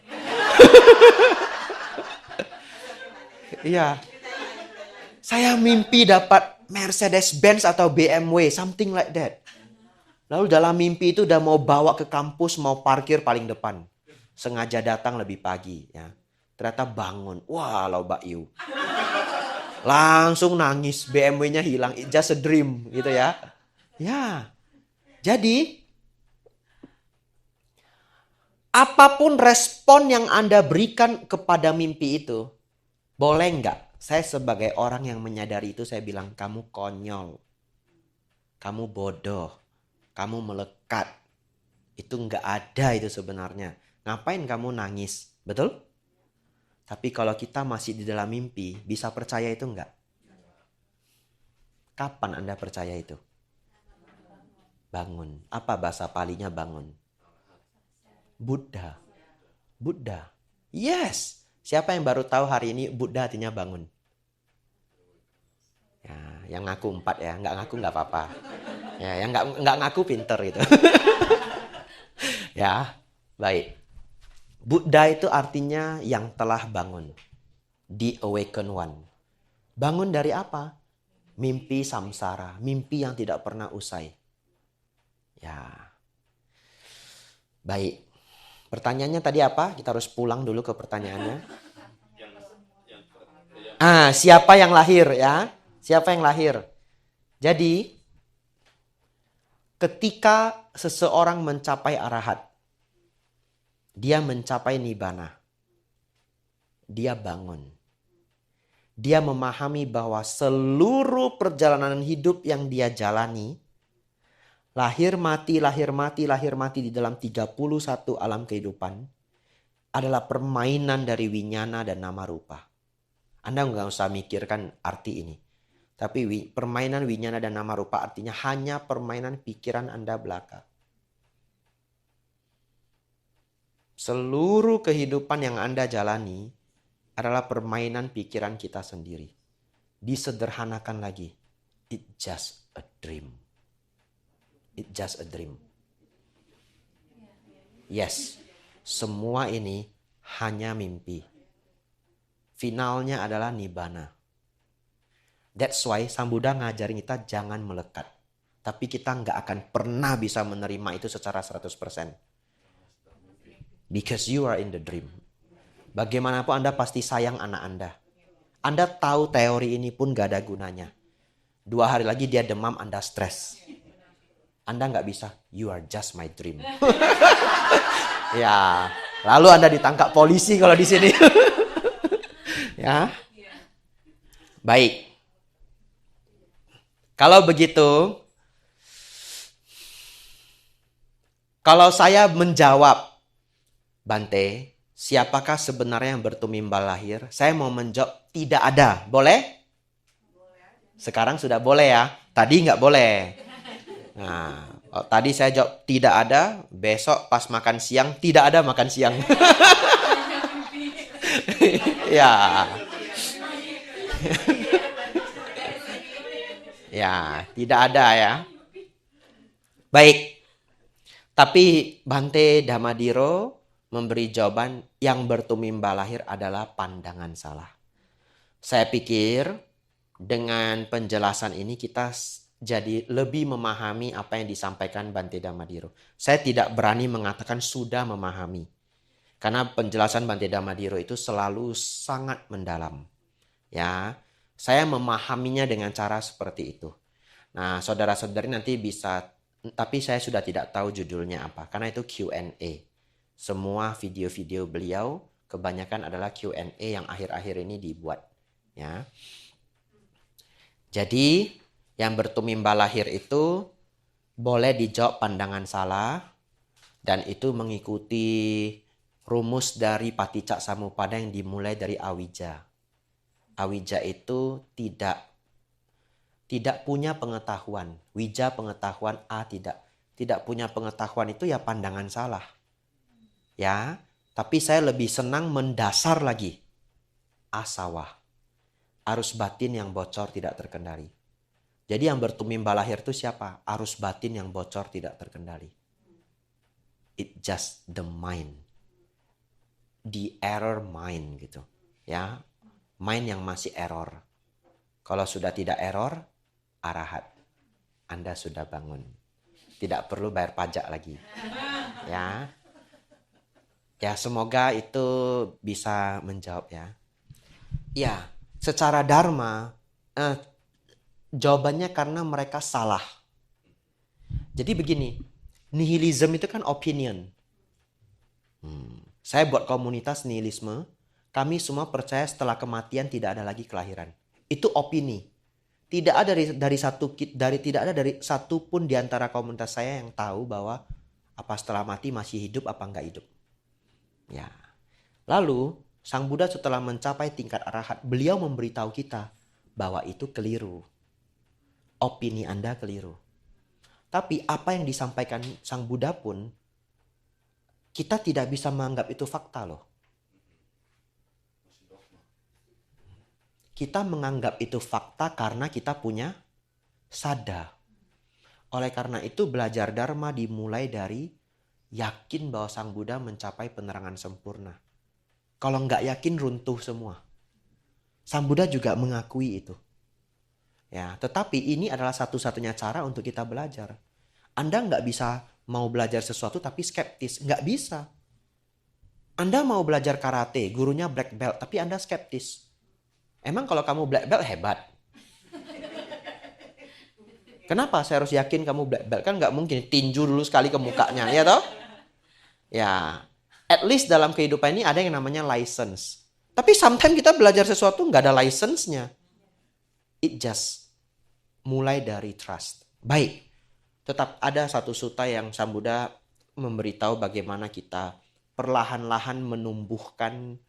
Iya. Saya mimpi dapat Mercedes-Benz atau BMW, something like that. Lalu dalam mimpi itu udah mau bawa ke kampus, mau parkir paling depan. Sengaja datang lebih pagi, ya. Ternyata bangun, wah lo Mbak Yu. Langsung nangis, BMW-nya hilang, it's just a dream gitu ya. Ya, jadi apapun respon yang Anda berikan kepada mimpi itu, boleh nggak? Saya sebagai orang yang menyadari itu, saya bilang kamu konyol, kamu bodoh, kamu melekat. Itu nggak ada itu sebenarnya. Ngapain kamu nangis, betul? Tapi kalau kita masih di dalam mimpi, bisa percaya itu enggak? Kapan Anda percaya itu? Bangun. Apa bahasa palinya bangun? Buddha. Buddha. Yes. Siapa yang baru tahu hari ini Buddha artinya bangun? Ya, yang ngaku 4 ya. Enggak ngaku enggak apa-apa. Ya, yang enggak ngaku pinter itu. Ya, baik. Buddha itu artinya yang telah bangun. The awakened one. Bangun dari apa? Mimpi samsara. Mimpi yang tidak pernah usai. Ya. Baik. Pertanyaannya tadi apa? Kita harus pulang dulu ke pertanyaannya. Siapa yang lahir ya? Siapa yang lahir? Jadi, ketika seseorang mencapai arahat, dia mencapai nibbana. Dia bangun. Dia memahami bahwa seluruh perjalanan hidup yang dia jalani, lahir mati, lahir mati, lahir mati di dalam 31 alam kehidupan, adalah permainan dari winyana dan nama rupa. Anda nggak usah mikirkan arti ini. Tapi permainan winyana dan nama rupa artinya hanya permainan pikiran Anda belaka. Seluruh kehidupan yang Anda jalani adalah permainan pikiran kita sendiri. Disederhanakan lagi. It's just a dream. It's just a dream. Yes, semua ini hanya mimpi. Finalnya adalah nibbana. That's why Sang Buddha ngajarin kita jangan melekat. Tapi kita nggak akan pernah bisa menerima itu secara 100%. Because you are in the dream. Bagaimanapun Anda pasti sayang anak Anda. Anda tahu teori ini pun gak ada gunanya. 2 hari lagi dia demam, Anda stres. Anda nggak bisa, you are just my dream. Ya, lalu Anda ditangkap polisi kalau di sini. Ya, baik. Kalau begitu, kalau saya menjawab, Bante, siapakah sebenarnya yang bertumimbal lahir? Saya mau menjawab tidak ada. Boleh? Sekarang sudah boleh ya. Tadi nggak boleh. Nah, tadi saya jawab tidak ada. Besok pas makan siang tidak ada makan siang. Ya. Ya, tidak ada ya. Baik. Tapi Bante Damadiro memberi jawaban yang bertumimbal lahir adalah pandangan salah. Saya pikir dengan penjelasan ini kita jadi lebih memahami apa yang disampaikan Bante Damadiro. Saya tidak berani mengatakan sudah memahami. Karena penjelasan Bante Damadiro itu selalu sangat mendalam. Ya, saya memahaminya dengan cara seperti itu. Nah, saudara-saudari nanti bisa, tapi saya sudah tidak tahu judulnya apa. Karena itu Q&A. Semua video-video beliau kebanyakan adalah Q&A yang akhir-akhir ini dibuat. Ya. Jadi, yang bertumimbal lahir itu boleh dijawab pandangan salah. Dan itu mengikuti rumus dari Paticca Samuppada yang dimulai dari awija. Awija itu tidak punya pengetahuan. Wija pengetahuan, A tidak. Tidak punya pengetahuan itu ya pandangan salah. Ya, tapi saya lebih senang mendasar lagi. Asawa. Arus batin yang bocor tidak terkendali. Jadi yang bertumimbal lahir itu siapa? Arus batin yang bocor tidak terkendali. It just the mind. The error mind gitu. Ya, mind yang masih error. Kalau sudah tidak error, arahat. Anda sudah bangun. Tidak perlu bayar pajak lagi. Ya. Ya, semoga itu bisa menjawab ya. Ya, secara dharma jawabannya karena mereka salah. Jadi begini, nihilism itu kan opinion. Saya buat komunitas nihilisme, kami semua percaya setelah kematian tidak ada lagi kelahiran. Itu opini. Tidak ada dari satu pun di antara komunitas saya yang tahu bahwa apa setelah mati masih hidup apa enggak hidup. Ya. Lalu Sang Buddha setelah mencapai tingkat arahat, beliau memberitahu kita bahwa itu keliru. Opini Anda keliru. Tapi apa yang disampaikan Sang Buddha pun kita tidak bisa menganggap itu fakta loh. Kita menganggap itu fakta karena kita punya sada. Oleh karena itu belajar dharma dimulai dari yakin bahwa Sang Buddha mencapai penerangan sempurna. Kalau nggak yakin runtuh semua. Sang Buddha juga mengakui itu. Ya, tetapi ini adalah satu-satunya cara untuk kita belajar. Anda nggak bisa mau belajar sesuatu tapi skeptis. Nggak bisa. Anda mau belajar karate, gurunya black belt, tapi Anda skeptis. Emang kalau kamu black belt hebat? Kenapa saya harus yakin kamu black belt? Kan nggak mungkin tinju dulu sekali ke mukanya, ya toh? Ya, at least dalam kehidupan ini ada yang namanya license. Tapi sometimes kita belajar sesuatu nggak ada license-nya. It just mulai dari trust. Baik, tetap ada satu sutta yang Sang Buddha memberitahu bagaimana kita perlahan-lahan menumbuhkan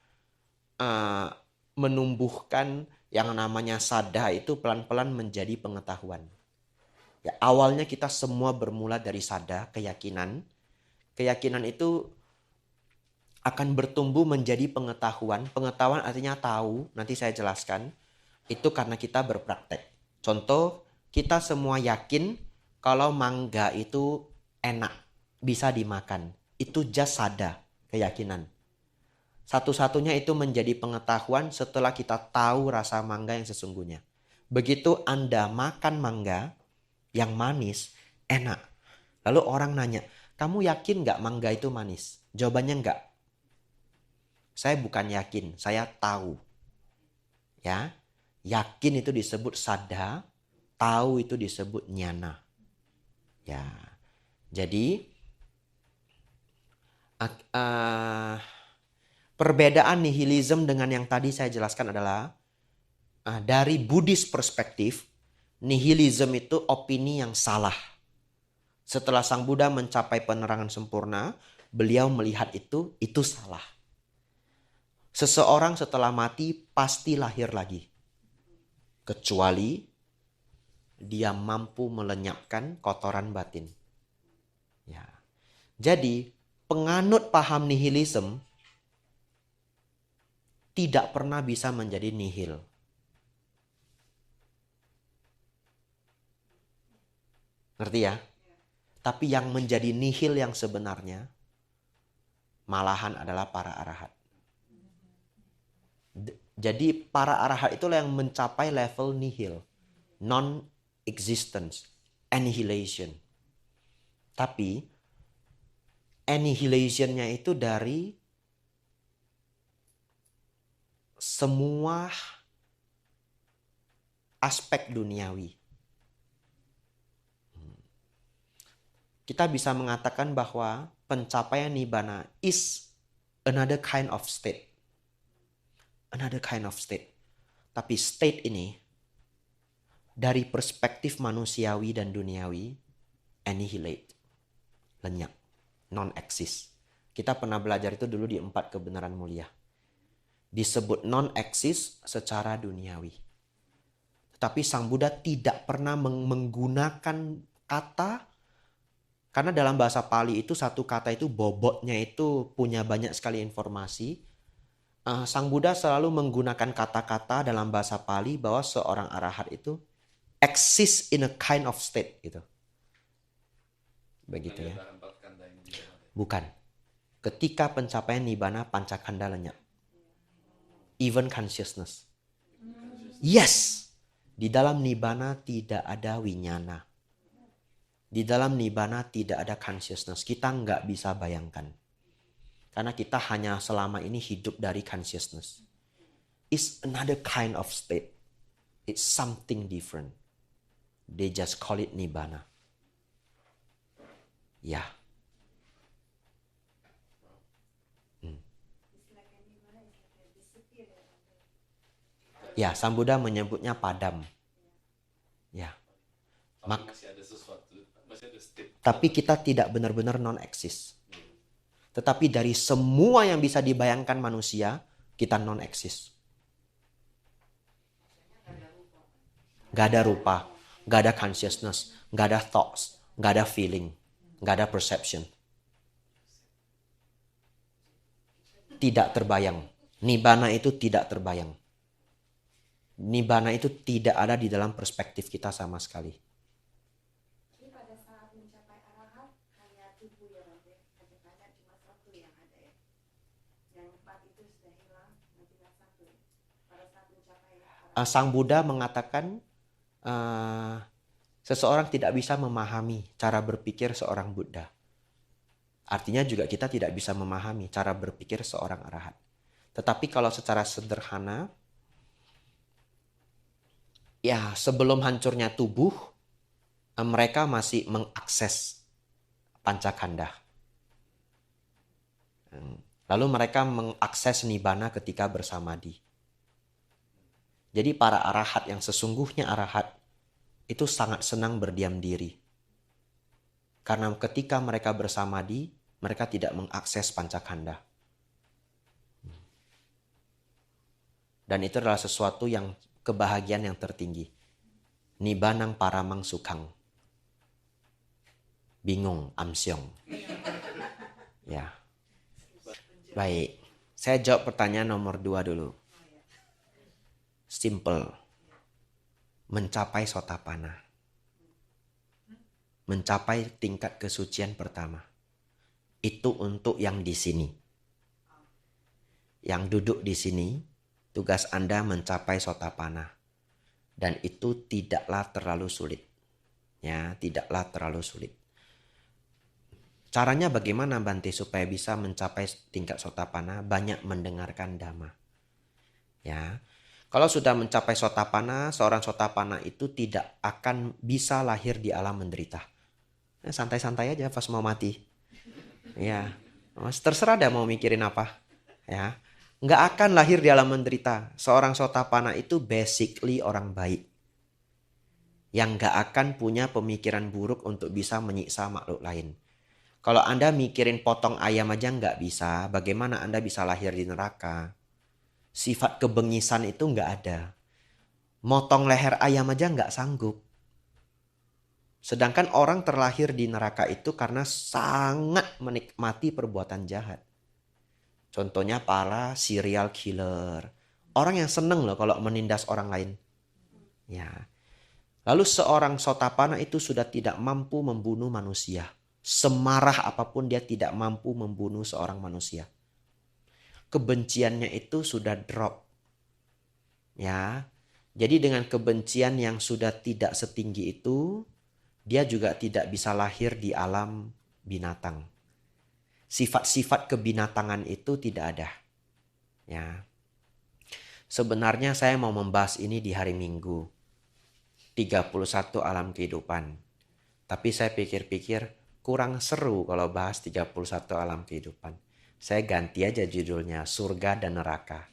yang namanya sadha itu pelan-pelan menjadi pengetahuan. Ya, awalnya kita semua bermula dari sadha, keyakinan. Keyakinan itu akan bertumbuh menjadi pengetahuan. Pengetahuan artinya tahu, nanti saya jelaskan. Itu karena kita berpraktek. Contoh, kita semua yakin kalau mangga itu enak, bisa dimakan. Itu just sadha, keyakinan. Satu-satunya itu menjadi pengetahuan setelah kita tahu rasa mangga yang sesungguhnya. Begitu Anda makan mangga yang manis, enak. Lalu orang nanya, kamu yakin nggak mangga itu manis? Jawabannya nggak. Saya bukan yakin, saya tahu. Ya, yakin itu disebut sadha, tahu itu disebut jnana. Ya, jadi perbedaan nihilism dengan yang tadi saya jelaskan adalah dari Buddhist perspektif, nihilism itu opini yang salah. Setelah Sang Buddha mencapai penerangan sempurna, beliau melihat itu salah. Seseorang setelah mati pasti lahir lagi. Kecuali dia mampu melenyapkan kotoran batin. Ya. Jadi penganut paham nihilism tidak pernah bisa menjadi nihil. Ngerti ya? Tapi yang menjadi nihil yang sebenarnya malahan adalah para arahat. Jadi para arahat itulah yang mencapai level nihil, non-existence, annihilation. Tapi annihilationnya itu dari semua aspek duniawi. Kita bisa mengatakan bahwa pencapaian nibbana is another kind of state. Another kind of state. Tapi state ini dari perspektif manusiawi dan duniawi annihilate, lenyap, non-exist. Kita pernah belajar itu dulu di 4 kebenaran mulia. Disebut non-exist secara duniawi. Tetapi Sang Buddha tidak pernah menggunakan kata, karena dalam bahasa Pali itu satu kata itu bobotnya itu punya banyak sekali informasi. Sang Buddha selalu menggunakan kata-kata dalam bahasa Pali bahwa seorang arahat itu exist in a kind of state gitu. Begitu ya. Bukan. Ketika pencapaian nibbana pancakanda lenyap. Even consciousness. Yes. Di dalam nibbana tidak ada winyana. Di dalam nibbana tidak ada consciousness. Kita nggak bisa bayangkan. Karena kita hanya selama ini hidup dari consciousness. It's another kind of state. It's something different. They just call it nibbana. Ya. Ya, Sang Buddha menyebutnya padam. Ya. Masih ada sesuatu, masih ada state. Tapi kita tidak benar-benar non-exist. Tetapi dari semua yang bisa dibayangkan manusia, kita non-exist. Gak ada rupa, gak ada consciousness, gak ada thoughts, gak ada feeling, gak ada perception. Tidak terbayang. Nibbana itu tidak terbayang. Nibbana itu tidak ada di dalam perspektif kita sama sekali. Sang Buddha mengatakan seseorang tidak bisa memahami cara berpikir seorang Buddha. Artinya juga kita tidak bisa memahami cara berpikir seorang arahat. Tetapi kalau secara sederhana, ya sebelum hancurnya tubuh, mereka masih mengakses pancakanda. Lalu mereka mengakses nibbana ketika bersamadi. Jadi para arahat yang sesungguhnya arahat itu sangat senang berdiam diri. Karena ketika mereka bersamadi, mereka tidak mengakses pancakanda. Dan itu adalah sesuatu yang kebahagiaan yang tertinggi. Nibbanang paramang sukhang. Bingung, amsyong. Ya. Baik, saya jawab pertanyaan nomor 2 dulu. Simple. Mencapai sotapanna. Mencapai tingkat kesucian pertama. Itu untuk yang di sini. Yang duduk di sini, tugas Anda mencapai sotapanna. Dan itu tidaklah terlalu sulit. Ya, tidaklah terlalu sulit. Caranya bagaimana Bante supaya bisa mencapai tingkat sotapanna? Banyak mendengarkan dhamma. Ya. Kalau sudah mencapai sotapanna, seorang sotapanna itu tidak akan bisa lahir di alam menderita. Santai-santai aja pas mau mati. Ya. Terserah dah mau mikirin apa. Ya. Nggak akan lahir di alam menderita. Seorang sotapanna itu basically orang baik. Yang nggak akan punya pemikiran buruk untuk bisa menyiksa makhluk lain. Kalau Anda mikirin potong ayam aja nggak bisa, bagaimana Anda bisa lahir di neraka? Sifat kebengisan itu nggak ada. Motong leher ayam aja nggak sanggup. Sedangkan orang terlahir di neraka itu karena sangat menikmati perbuatan jahat. Contohnya para serial killer. Orang yang seneng loh kalau menindas orang lain. Ya. Lalu seorang sotapanna itu sudah tidak mampu membunuh manusia. Semarah apapun dia tidak mampu membunuh seorang manusia. Kebenciannya itu sudah drop. Ya. Jadi dengan kebencian yang sudah tidak setinggi itu, dia juga tidak bisa lahir di alam binatang. Sifat-sifat kebinatangan itu tidak ada. Ya. Sebenarnya saya mau membahas ini di hari Minggu. 31 alam kehidupan. Tapi saya pikir-pikir kurang seru kalau bahas 31 alam kehidupan. Saya ganti aja judulnya, surga dan neraka.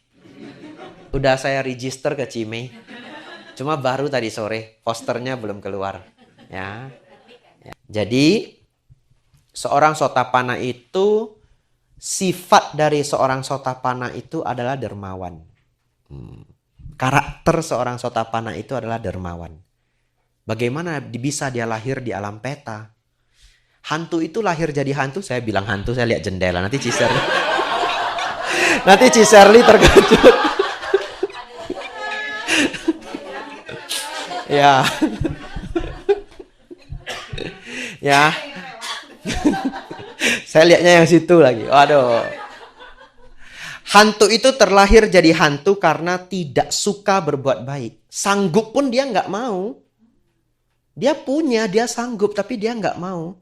Udah saya register ke Cimei. Cuma baru tadi sore, posternya belum keluar. Ya. Jadi, seorang sotapanna itu, sifat dari seorang sotapanna itu adalah dermawan. Karakter seorang sotapanna itu adalah dermawan. Bagaimana bisa dia lahir di alam peta? Hantu itu lahir jadi hantu, saya bilang hantu, saya lihat jendela. Nanti Ciserli terkejut. Ya. Ya. Saya lihatnya yang situ lagi. Waduh. Hantu itu terlahir jadi hantu karena tidak suka berbuat baik. Sanggup pun dia nggak mau. Dia punya, dia sanggup, tapi dia nggak mau.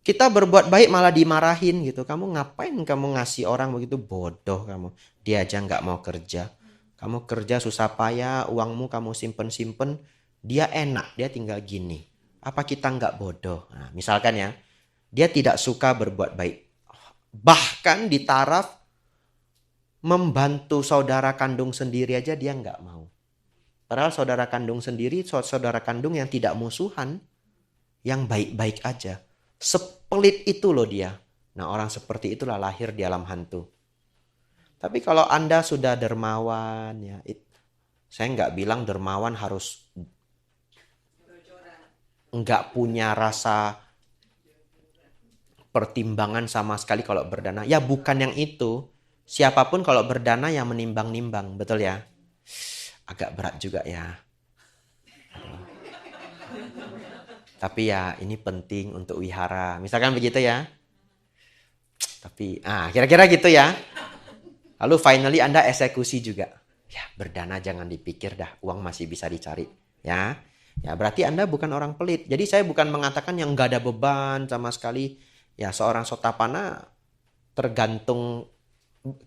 Kita berbuat baik malah dimarahin gitu. Kamu ngapain kamu ngasih orang begitu, bodoh kamu. Dia aja nggak mau kerja. Kamu kerja susah payah, uangmu kamu simpen-simpen. Dia enak, dia tinggal gini. Apa kita nggak bodoh? Nah, misalkan ya, dia tidak suka berbuat baik. Bahkan di taraf membantu saudara kandung sendiri aja dia nggak mau. Padahal saudara kandung sendiri, saudara kandung yang tidak musuhan. Yang baik-baik aja. Sepelit itu loh dia. Nah, orang seperti itulah lahir di alam hantu. Tapi kalau Anda sudah dermawan, ya, saya nggak bilang dermawan harus nggak punya rasa pertimbangan sama sekali kalau berdana. Ya bukan yang itu. Siapapun kalau berdana yang menimbang-nimbang, betul ya? Agak berat juga ya. Tapi ya ini penting untuk wihara. Misalkan begitu ya. Tapi kira-kira gitu ya. Lalu finally Anda eksekusi juga. Ya, berdana jangan dipikir dah, uang masih bisa dicari. Ya, ya berarti Anda bukan orang pelit. Jadi saya bukan mengatakan yang nggak ada beban sama sekali. Ya, seorang sotapana tergantung,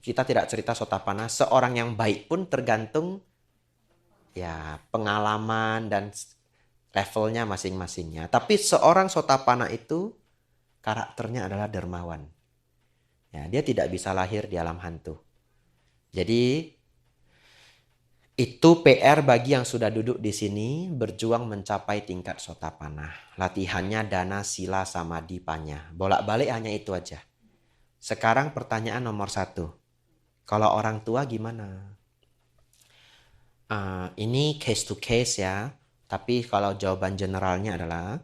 kita tidak cerita sotapana, seorang yang baik pun tergantung ya pengalaman dan levelnya masing-masingnya. Tapi seorang sotapana itu karakternya adalah dermawan. Ya, dia tidak bisa lahir di alam hantu. Jadi itu PR bagi yang sudah duduk di sini berjuang mencapai tingkat sotapana. Latihannya dana, sila, samadhi, panya. Bolak-balik hanya itu aja. Sekarang pertanyaan nomor 1. Kalau orang tua gimana? Ini case to case ya. Tapi kalau jawaban generalnya adalah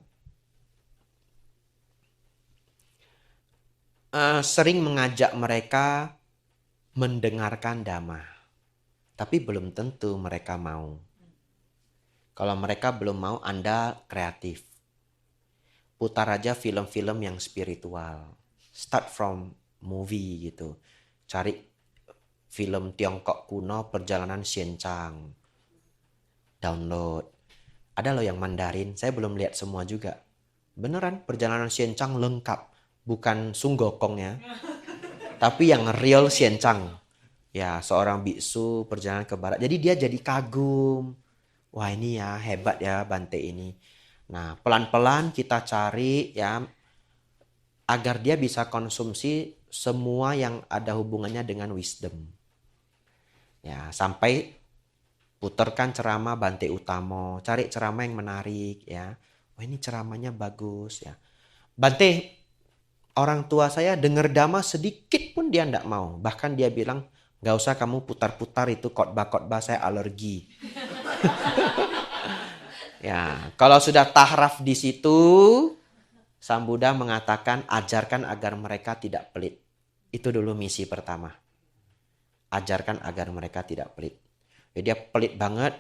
sering mengajak mereka mendengarkan dhamma. Tapi belum tentu mereka mau. Kalau mereka belum mau, Anda kreatif. Putar aja film-film yang spiritual. Start from movie gitu. Cari film Tiongkok kuno, perjalanan Xianchang. Download. Ada loh yang Mandarin, saya belum lihat semua juga. Beneran, perjalanan Xianchang lengkap. Bukan Sung Gokong ya. Tapi yang real Xianchang. Ya, seorang biksu perjalanan ke barat. Jadi dia jadi kagum. Wah, ini ya hebat ya Bante ini. Nah, pelan-pelan kita cari ya agar dia bisa konsumsi semua yang ada hubungannya dengan wisdom. Ya, sampai putarkan ceramah Bante Utamo, cari ceramah yang menarik ya. Wah, ini ceramahnya bagus ya. Bante, orang tua saya dengar dhamma sedikit pun dia enggak mau. Bahkan dia bilang, gak usah kamu putar-putar itu khotbah-khotbah, saya alergi. Ya, kalau sudah tahraf di situ, Sang Buddha mengatakan ajarkan agar mereka tidak pelit. Itu dulu misi pertama. Ajarkan agar mereka tidak pelit. Jadi dia pelit banget,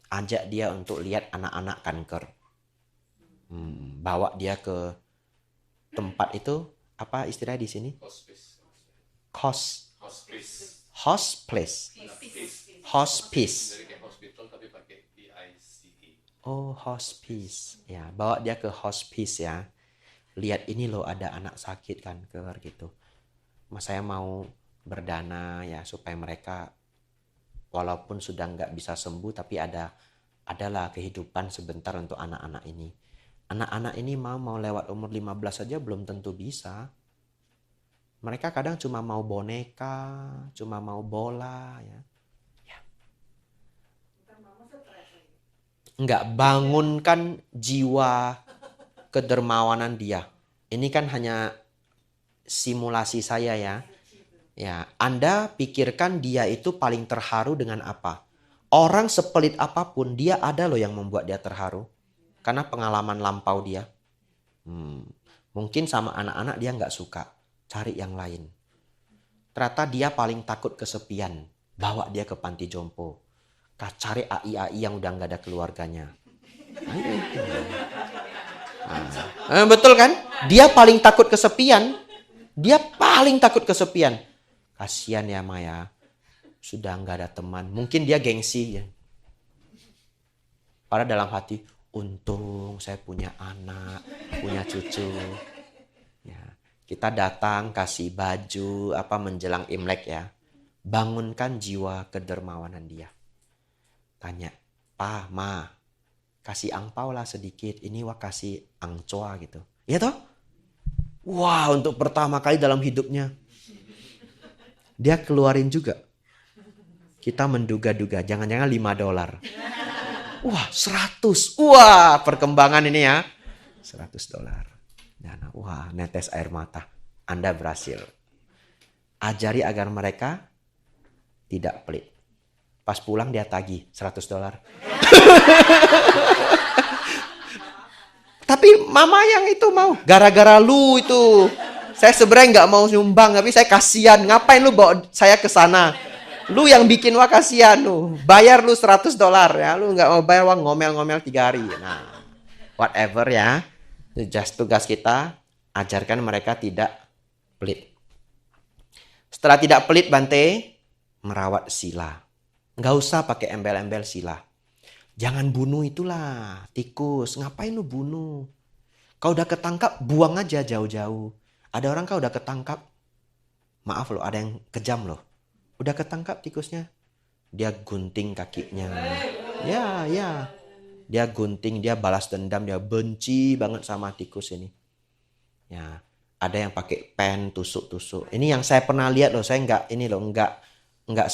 ajak dia untuk lihat anak-anak kanker. Bawa dia ke tempat itu, apa istilahnya di sini? Hospice. Hospice. Dari kayak hospital tapi pakai PICE. Oh, hospice. Ya, bawa dia ke hospice ya. Lihat ini loh ada anak sakit kanker gitu. Mas saya mau berdana ya supaya mereka walaupun sudah nggak bisa sembuh tapi adalah kehidupan sebentar untuk anak-anak ini. Anak-anak ini mau lewat umur 15 saja belum tentu bisa. Mereka kadang cuma mau boneka, cuma mau bola ya. Enggak bangunkan jiwa kedermawanan dia. Ini kan hanya simulasi saya ya. Ya, Anda pikirkan dia itu paling terharu dengan apa? Orang sepelit apapun dia ada loh yang membuat dia terharu. Karena pengalaman lampau dia. Mungkin sama anak-anak dia nggak suka. Cari yang lain. Ternyata dia paling takut kesepian. Bawa dia ke panti jompo. Cari AI yang udah nggak ada keluarganya. Betul kan? Dia paling takut kesepian. Dia paling takut kesepian. Kasian ya Maya. Sudah nggak ada teman. Mungkin dia gengsi ya. Padahal dalam hati, untung saya punya anak, punya cucu. Ya, kita datang kasih baju menjelang Imlek ya. Bangunkan jiwa kedermawanan dia. Tanya, Pa, Ma, kasih angpau lah sedikit. Ini kasih angcoa gitu. Iya toh? Wah, untuk pertama kali dalam hidupnya. Dia keluarin juga. Kita menduga-duga, jangan-jangan $5. Wah, 100. Wah, perkembangan ini ya. $100. Dan wah, netes air mata. Anda berhasil. Ajari agar mereka tidak pelit. Pas pulang dia tagih $100. Tapi mama yang itu mau. Gara-gara lu itu. Saya sebenarnya nggak mau nyumbang, tapi saya kasihan. Ngapain lu bawa saya ke sana? Lu yang bikin kasihan lu. Bayar lu $100 ya. Lu nggak mau bayar ngomel-ngomel 3 hari. Nah, whatever ya. Just tugas kita ajarkan mereka tidak pelit. Setelah tidak pelit Bante, merawat sila. Nggak usah pakai embel-embel sila. Jangan bunuh itulah, tikus. Ngapain lu bunuh? Kau udah ketangkap, buang aja jauh-jauh. Ada orang kau udah ketangkap. Maaf loh, ada yang kejam loh. Udah ketangkap tikusnya. Dia gunting kakinya. Ya, ya. Dia gunting, dia balas dendam, dia benci banget sama tikus ini. Ya, ada yang pakai pen tusuk-tusuk. Ini yang saya pernah lihat loh. Saya nggak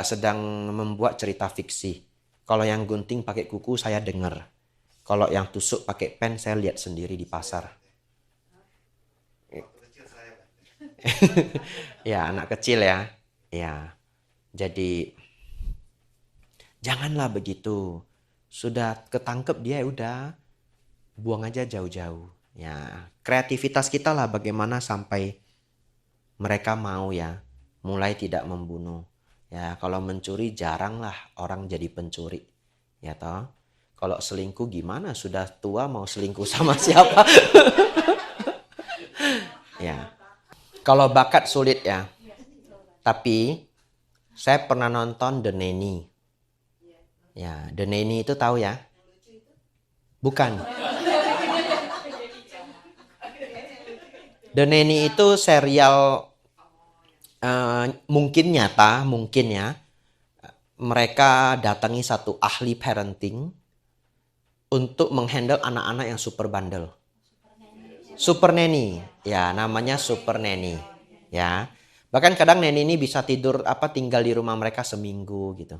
sedang membuat cerita fiksi. Kalau yang gunting pakai kuku saya dengar. Kalau yang tusuk pakai pen saya lihat sendiri di pasar. Ya, anak kecil ya. Ya. Jadi janganlah begitu. Sudah ketangkep dia udah buang aja jauh-jauh. Ya, kreativitas kita lah bagaimana sampai mereka mau ya mulai tidak membunuh. Ya, kalau mencuri jarang lah orang jadi pencuri. Ya toh. Kalau selingkuh gimana? Sudah tua mau selingkuh sama siapa? Ya. Kalau bakat sulit ya. Tapi saya pernah nonton The Nanny. Ya, The Nanny itu tahu ya? Bukan. The Nanny itu serial mungkin nyata, mungkin ya. Mereka datangi satu ahli parenting untuk menghandle anak-anak yang super bandel. Super Nanny. Ya, namanya Super Nanny. Ya. Bahkan kadang Nanny ini bisa tinggal di rumah mereka seminggu gitu.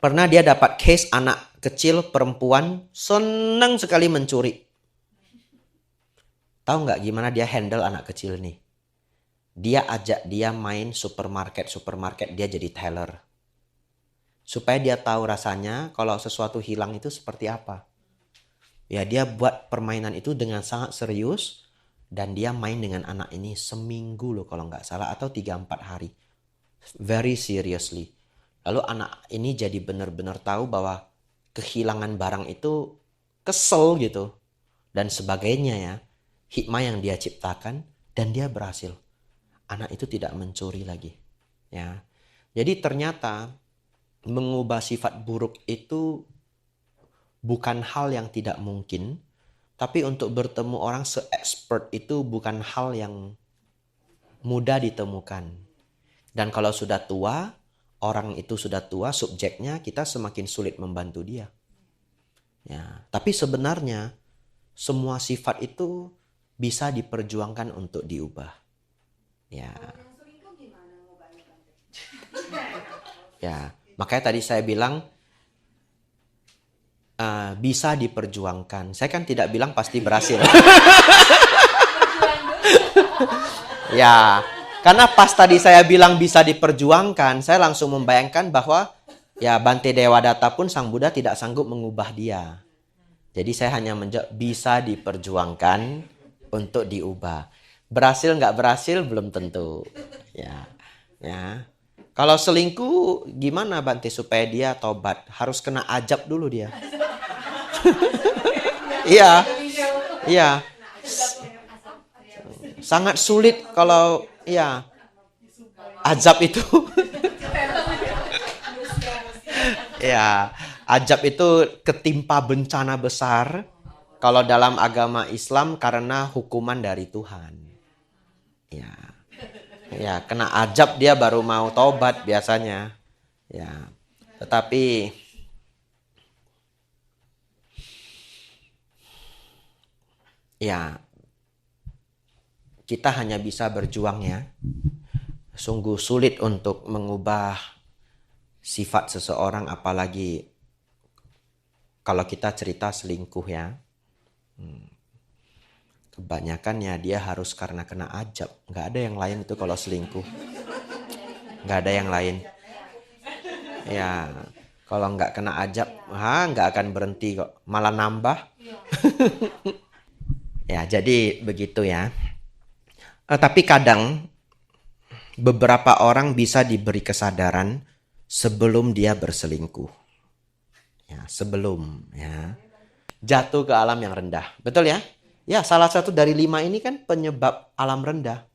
Pernah dia dapat case anak kecil perempuan senang sekali mencuri. Tahu nggak gimana dia handle anak kecil nih? Dia ajak dia main supermarket, dia jadi teller. Supaya dia tahu rasanya kalau sesuatu hilang itu seperti apa. Ya, dia buat permainan itu dengan sangat serius dan dia main dengan anak ini seminggu loh kalau nggak salah atau 3-4 hari. Very seriously. Lalu anak ini jadi benar-benar tahu bahwa kehilangan barang itu kesel gitu dan sebagainya ya. Hikmah yang dia ciptakan dan dia berhasil. Anak itu tidak mencuri lagi. Ya. Jadi ternyata mengubah sifat buruk itu bukan hal yang tidak mungkin, tapi untuk bertemu orang se-expert itu bukan hal yang mudah ditemukan. Dan kalau sudah tua, orang itu sudah tua, subjeknya kita semakin sulit membantu dia. Ya, tapi sebenarnya semua sifat itu bisa diperjuangkan untuk diubah. Ya. Ya, makanya tadi saya bilang bisa diperjuangkan. Saya kan tidak bilang pasti berhasil. Ya, karena pas tadi saya bilang bisa diperjuangkan, saya langsung membayangkan bahwa ya Bante Dewadatta pun Sang Buddha tidak sanggup mengubah dia. Jadi saya hanya menjawab bisa diperjuangkan untuk diubah. Berhasil nggak berhasil belum tentu. Ya, ya. Kalau selingkuh gimana Bante supaya dia tobat? Harus kena ajab dulu dia. Iya, iya. Sangat sulit kalau ya azab itu. Ya, azab itu ketimpa bencana besar kalau dalam agama Islam karena hukuman dari Tuhan. Ya. Ya, kena azab dia baru mau tobat biasanya. Ya. Tetapi ya kita hanya bisa berjuang ya. Sungguh sulit untuk mengubah sifat seseorang apalagi kalau kita cerita selingkuh ya. Kebanyakan ya dia harus karena kena ajab. Nggak ada yang lain itu kalau selingkuh. Nggak ada yang lain. Ya, kalau nggak kena ajab, nggak akan berhenti kok. Malah nambah. Ya, jadi begitu ya. Tapi kadang beberapa orang bisa diberi kesadaran sebelum dia berselingkuh. Ya, sebelum ya. Jatuh ke alam yang rendah. Betul ya? Ya, salah satu dari 5 ini kan penyebab alam rendah.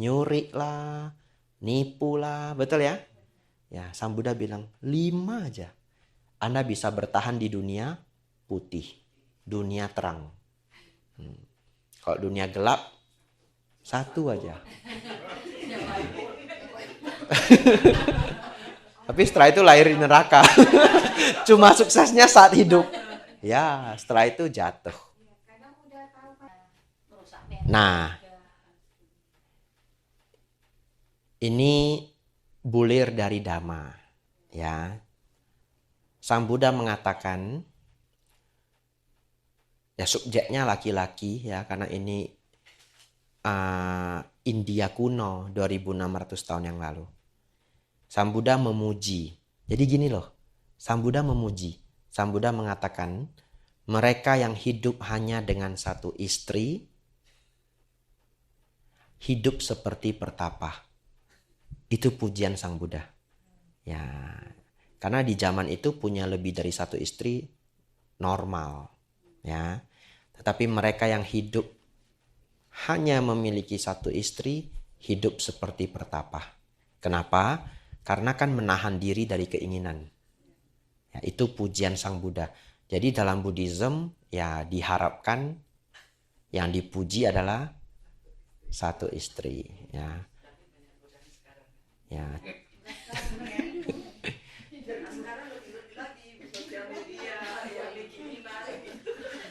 Nyuri lah, nipu lah, betul ya? Ya, Sang Buddha bilang 5 aja. Anda bisa bertahan di dunia putih, dunia terang. Kalau dunia gelap, 1 aja. Tapi setelah itu lahir di neraka. Cuma suksesnya saat hidup. Ya, setelah itu jatuh. Nah, ini bulir dari Dhamma. Ya, Sang Buddha mengatakan, ya subjeknya laki-laki ya, karena ini India kuno 2600 tahun yang lalu. Sang Buddha memuji. Jadi gini loh, Sang Buddha memuji. Sang Buddha mengatakan, mereka yang hidup hanya dengan 1 istri, hidup seperti pertapa. Itu pujian Sang Buddha. Ya, karena di zaman itu punya lebih dari 1 istri normal. Ya, tetapi mereka yang hidup hanya memiliki 1 istri, hidup seperti pertapa. Kenapa? Karena kan menahan diri dari keinginan. Ya, itu pujian Sang Buddha. Jadi dalam Buddhism ya diharapkan yang dipuji adalah 1 istri. Ya. Ya.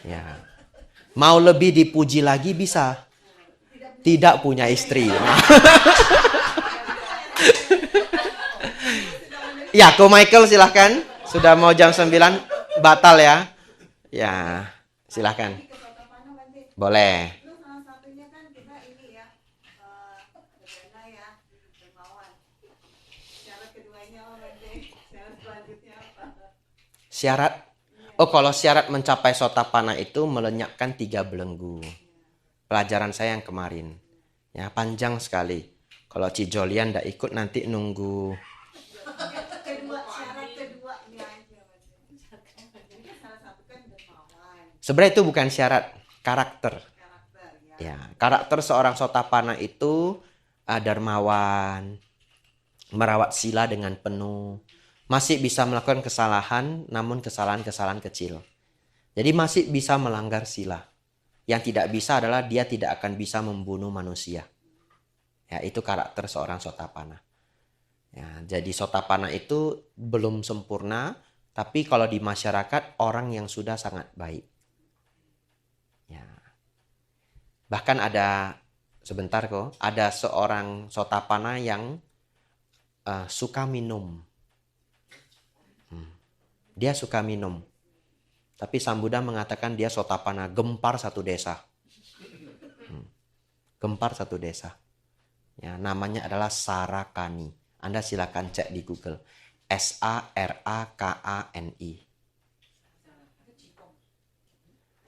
Ya. Mau lebih dipuji lagi bisa. Tidak punya istri. Ya, Ko Michael silahkan. Sudah mau jam 9, batal ya. Ya, silahkan. Boleh. Syarat. Oh, kalau syarat mencapai Sotapanna itu melenyapkan 3 belenggu. Pelajaran saya yang kemarin. Ya, panjang sekali. Kalau Cijolian ndak ikut nanti nunggu. Sebenarnya itu bukan syarat, karakter. Ya, karakter seorang Sotapanna itu dermawan, merawat sila dengan penuh, masih bisa melakukan kesalahan, namun kesalahan-kesalahan kecil. Jadi masih bisa melanggar sila. Yang tidak bisa adalah dia tidak akan bisa membunuh manusia. Ya, itu karakter seorang Sotapanna. Ya, jadi Sotapanna itu belum sempurna, tapi kalau di masyarakat orang yang sudah sangat baik. Ya. Bahkan ada, sebentar kok, ada seorang Sotapanna yang suka minum. Dia suka minum. Tapi Sang Buddha mengatakan dia Sotapanna, gempar 1 desa. Gempar 1 desa. Ya, namanya adalah Sarakani. Anda silakan cek di Google. Sarakani.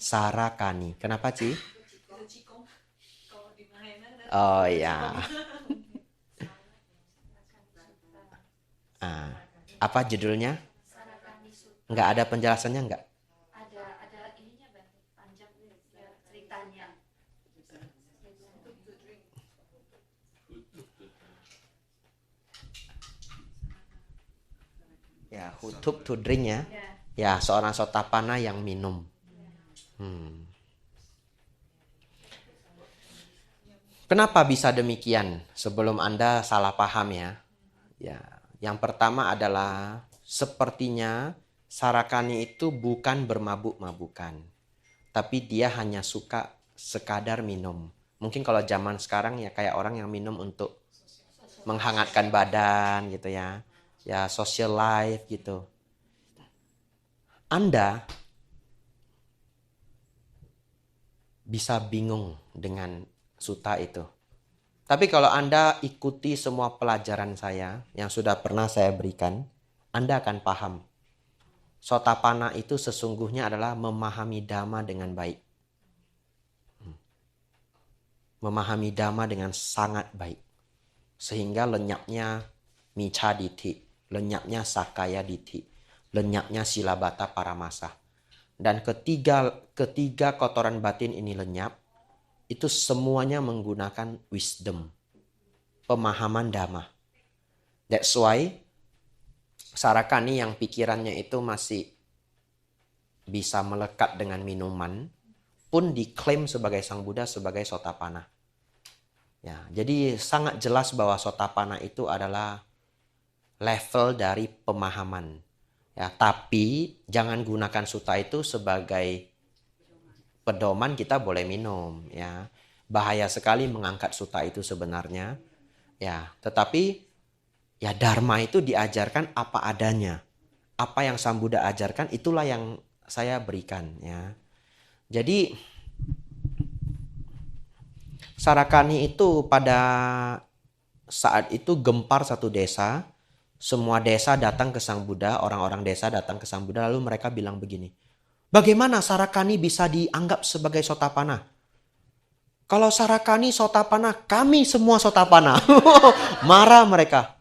Sarakani. Kenapa, Ci? Oh ya. Apa judulnya? Enggak ada penjelasannya enggak? Ada ininya Bang, panjang ya, ceritanya. Ya, who took to drink ya. Ya, seorang Sotapanna yang minum. Kenapa bisa demikian? Sebelum Anda salah paham ya. Ya, yang pertama adalah sepertinya Sarakani itu bukan bermabuk-mabukan. Tapi dia hanya suka sekadar minum. Mungkin kalau zaman sekarang ya kayak orang yang minum untuk menghangatkan badan gitu ya. Ya, social life gitu. Anda bisa bingung dengan sutta itu. Tapi kalau Anda ikuti semua pelajaran saya yang sudah pernah saya berikan, Anda akan paham. Sotapanna itu sesungguhnya adalah memahami Dhamma dengan baik. Memahami Dhamma dengan sangat baik. Sehingga lenyapnya Micca Ditti, lenyapnya Sakaya Ditti, lenyapnya Silabata Paramasa. Dan ketiga kotoran batin ini lenyap, itu semuanya menggunakan wisdom. pemahaman Dhamma. That's why Sarakani yang pikirannya itu masih bisa melekat dengan minuman pun diklaim sebagai Sang Buddha sebagai Sotapanna. Ya, jadi sangat jelas bahwa Sotapanna itu adalah level dari pemahaman. Ya, tapi jangan gunakan sutta itu sebagai pedoman kita boleh minum. Ya, bahaya sekali mengangkat sutta itu sebenarnya. Ya, tetapi ya Dharma itu diajarkan apa adanya. Apa yang Sang Buddha ajarkan itulah yang saya berikan. Ya, jadi Sarakani itu pada saat itu gempar satu desa. Semua desa datang ke Sang Buddha, orang-orang desa datang ke Sang Buddha, lalu mereka bilang begini, bagaimana Sarakani bisa dianggap sebagai Sotapanna? Kalau Sarakani Sotapanna, kami semua Sotapanna. Marah mereka.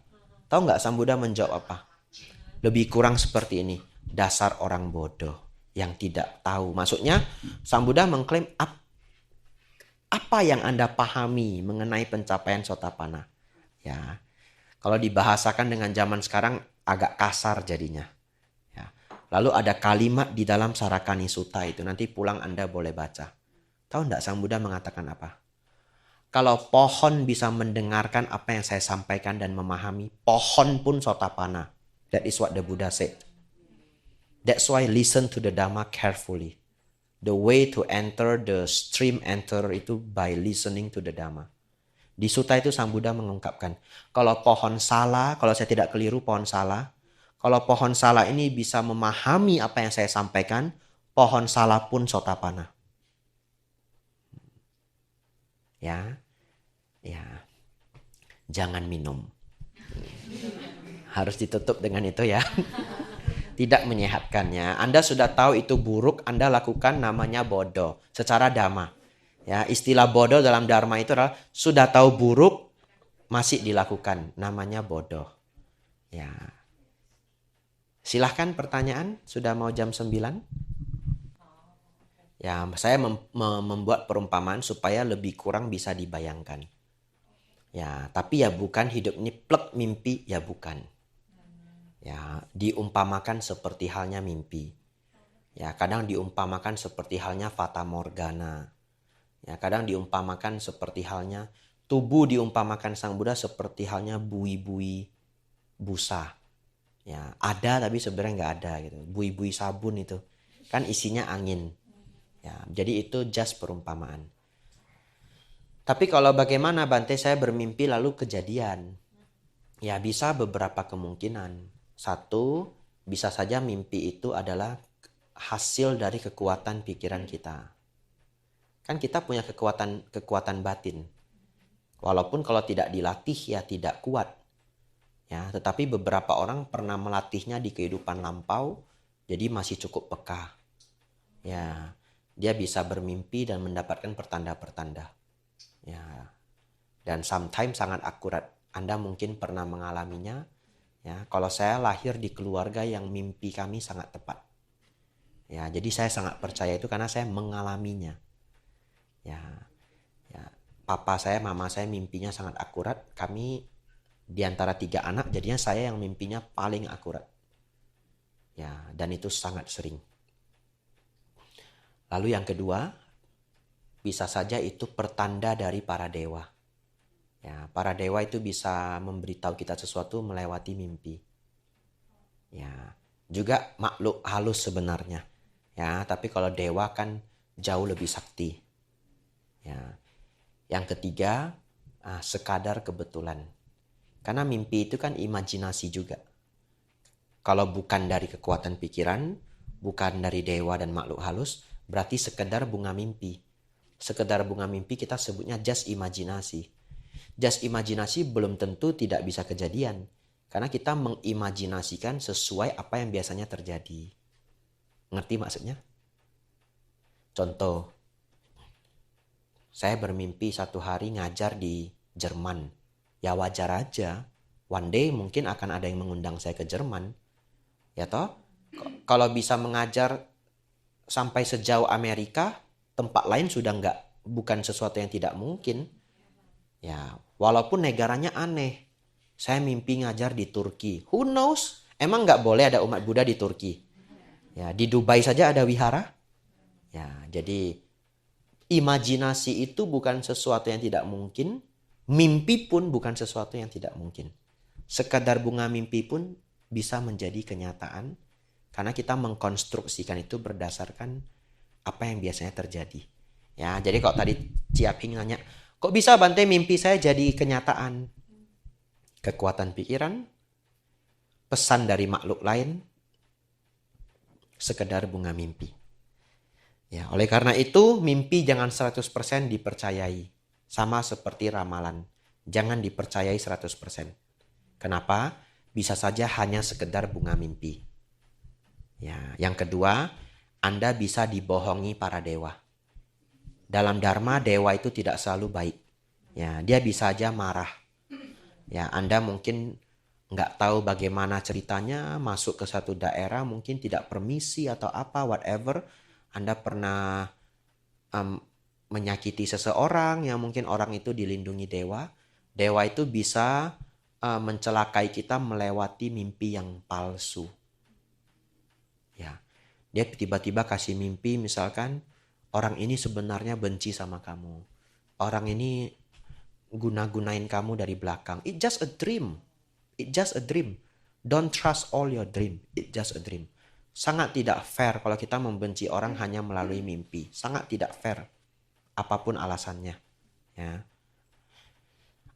Tahu nggak Sang Buddha menjawab apa? Lebih kurang seperti ini, dasar orang bodoh yang tidak tahu. Maksudnya Sang Buddha mengklaim apa yang Anda pahami mengenai pencapaian Sotapanna. Ya. Kalau dibahasakan dengan zaman sekarang agak kasar jadinya. Ya. Lalu ada kalimat di dalam Sarakani Sutta itu. Nanti pulang Anda boleh baca. Tahu enggak Sang Buddha mengatakan apa? Kalau pohon bisa mendengarkan apa yang saya sampaikan dan memahami, pohon pun Sotapanna. That is what the Buddha said. That's why listen to the Dhamma carefully. The way to enter the stream itu by listening to the Dhamma. Di sutta itu Sang Buddha mengungkapkan, kalau pohon salah, kalau saya tidak keliru pohon salah, kalau pohon salah ini bisa memahami apa yang saya sampaikan, pohon salah pun Sotapanna. Ya, ya, jangan minum. Harus ditutup dengan itu ya. Tidak menyehatkannya. Anda sudah tahu itu buruk, Anda lakukan namanya bodoh secara Dhamma. Ya, istilah bodoh dalam Dharma itu adalah sudah tahu buruk masih dilakukan, namanya bodoh. Ya. Silahkan pertanyaan, sudah mau jam 9? Ya, saya membuat perumpamaan supaya lebih kurang bisa dibayangkan. Ya, tapi ya bukan hidup ini plek mimpi, ya bukan. Ya, diumpamakan seperti halnya mimpi. Ya, kadang diumpamakan seperti halnya fata morgana. Ya, kadang diumpamakan seperti halnya tubuh, diumpamakan Sang Buddha seperti halnya bui-bui busa. Ya, ada tapi sebenarnya nggak ada gitu. Bui-bui sabun itu kan isinya angin. Ya, jadi itu just perumpamaan. Tapi kalau bagaimana Bante saya bermimpi lalu kejadian? Ya, bisa beberapa kemungkinan. Satu, bisa saja mimpi itu adalah hasil dari kekuatan pikiran kita. Kan kita punya kekuatan batin. Walaupun kalau tidak dilatih ya tidak kuat. Ya, tetapi beberapa orang pernah melatihnya di kehidupan lampau, jadi masih cukup peka. Ya, dia bisa bermimpi dan mendapatkan pertanda-pertanda. Ya. Dan sometimes sangat akurat. Anda mungkin pernah mengalaminya. Ya, kalau saya lahir di keluarga yang mimpi kami sangat tepat. Ya, jadi saya sangat percaya itu karena saya mengalaminya. Ya, papa saya, mama saya mimpinya sangat akurat. Kami di antara 3 anak, jadinya saya yang mimpinya paling akurat. Ya, dan itu sangat sering. Lalu yang kedua, bisa saja itu pertanda dari para dewa. Ya, para dewa itu bisa memberitahu kita sesuatu melewati mimpi. Ya, juga makhluk halus sebenarnya. Ya, tapi kalau dewa kan jauh lebih sakti. Ya. Yang ketiga, sekadar kebetulan. Karena mimpi itu kan imajinasi juga. Kalau bukan dari kekuatan pikiran, bukan dari dewa dan makhluk halus, berarti sekedar bunga mimpi. Sekedar bunga mimpi kita sebutnya just imajinasi. Just imajinasi belum tentu tidak bisa kejadian. Karena kita mengimajinasikan sesuai apa yang biasanya terjadi. Ngerti maksudnya? Contoh, saya bermimpi satu hari ngajar di Jerman. Ya wajar aja. One day mungkin akan ada yang mengundang saya ke Jerman. Ya toh? Kalau bisa mengajar sampai sejauh Amerika, tempat lain sudah bukan sesuatu yang tidak mungkin. Ya Walaupun negaranya aneh. Saya mimpi ngajar di Turki. Who knows? Emang nggak boleh ada umat Buddha di Turki? Ya, di Dubai saja ada wihara. Ya, jadi imajinasi itu bukan sesuatu yang tidak mungkin. Mimpi pun bukan sesuatu yang tidak mungkin. Sekadar bunga mimpi pun bisa menjadi kenyataan. Karena kita mengkonstruksikan itu berdasarkan apa yang biasanya terjadi. Ya, jadi kalau tadi Ciaping nanya, kok bisa Bante mimpi saya jadi kenyataan? Kekuatan pikiran, pesan dari makhluk lain, sekedar bunga mimpi. Ya, oleh karena itu mimpi jangan 100% dipercayai. Sama seperti ramalan. Jangan dipercayai 100%. Kenapa? Bisa saja hanya sekedar bunga mimpi. Ya, yang kedua, Anda bisa dibohongi para dewa. Dalam dharma, dewa itu tidak selalu baik. Ya, dia bisa aja marah. Ya, Anda mungkin nggak tahu bagaimana ceritanya, masuk ke satu daerah, mungkin tidak permisi atau apa, whatever. Anda pernah menyakiti seseorang yang mungkin orang itu dilindungi dewa. Dewa itu bisa mencelakai kita melewati mimpi yang palsu. Ya, dia tiba-tiba kasih mimpi misalkan, orang ini sebenarnya benci sama kamu. Orang ini guna-gunain kamu dari belakang. It's just a dream. It's just a dream. Don't trust all your dream. It's just a dream. Sangat tidak fair kalau kita membenci orang hanya melalui mimpi. Sangat tidak fair. Apapun alasannya. Ya.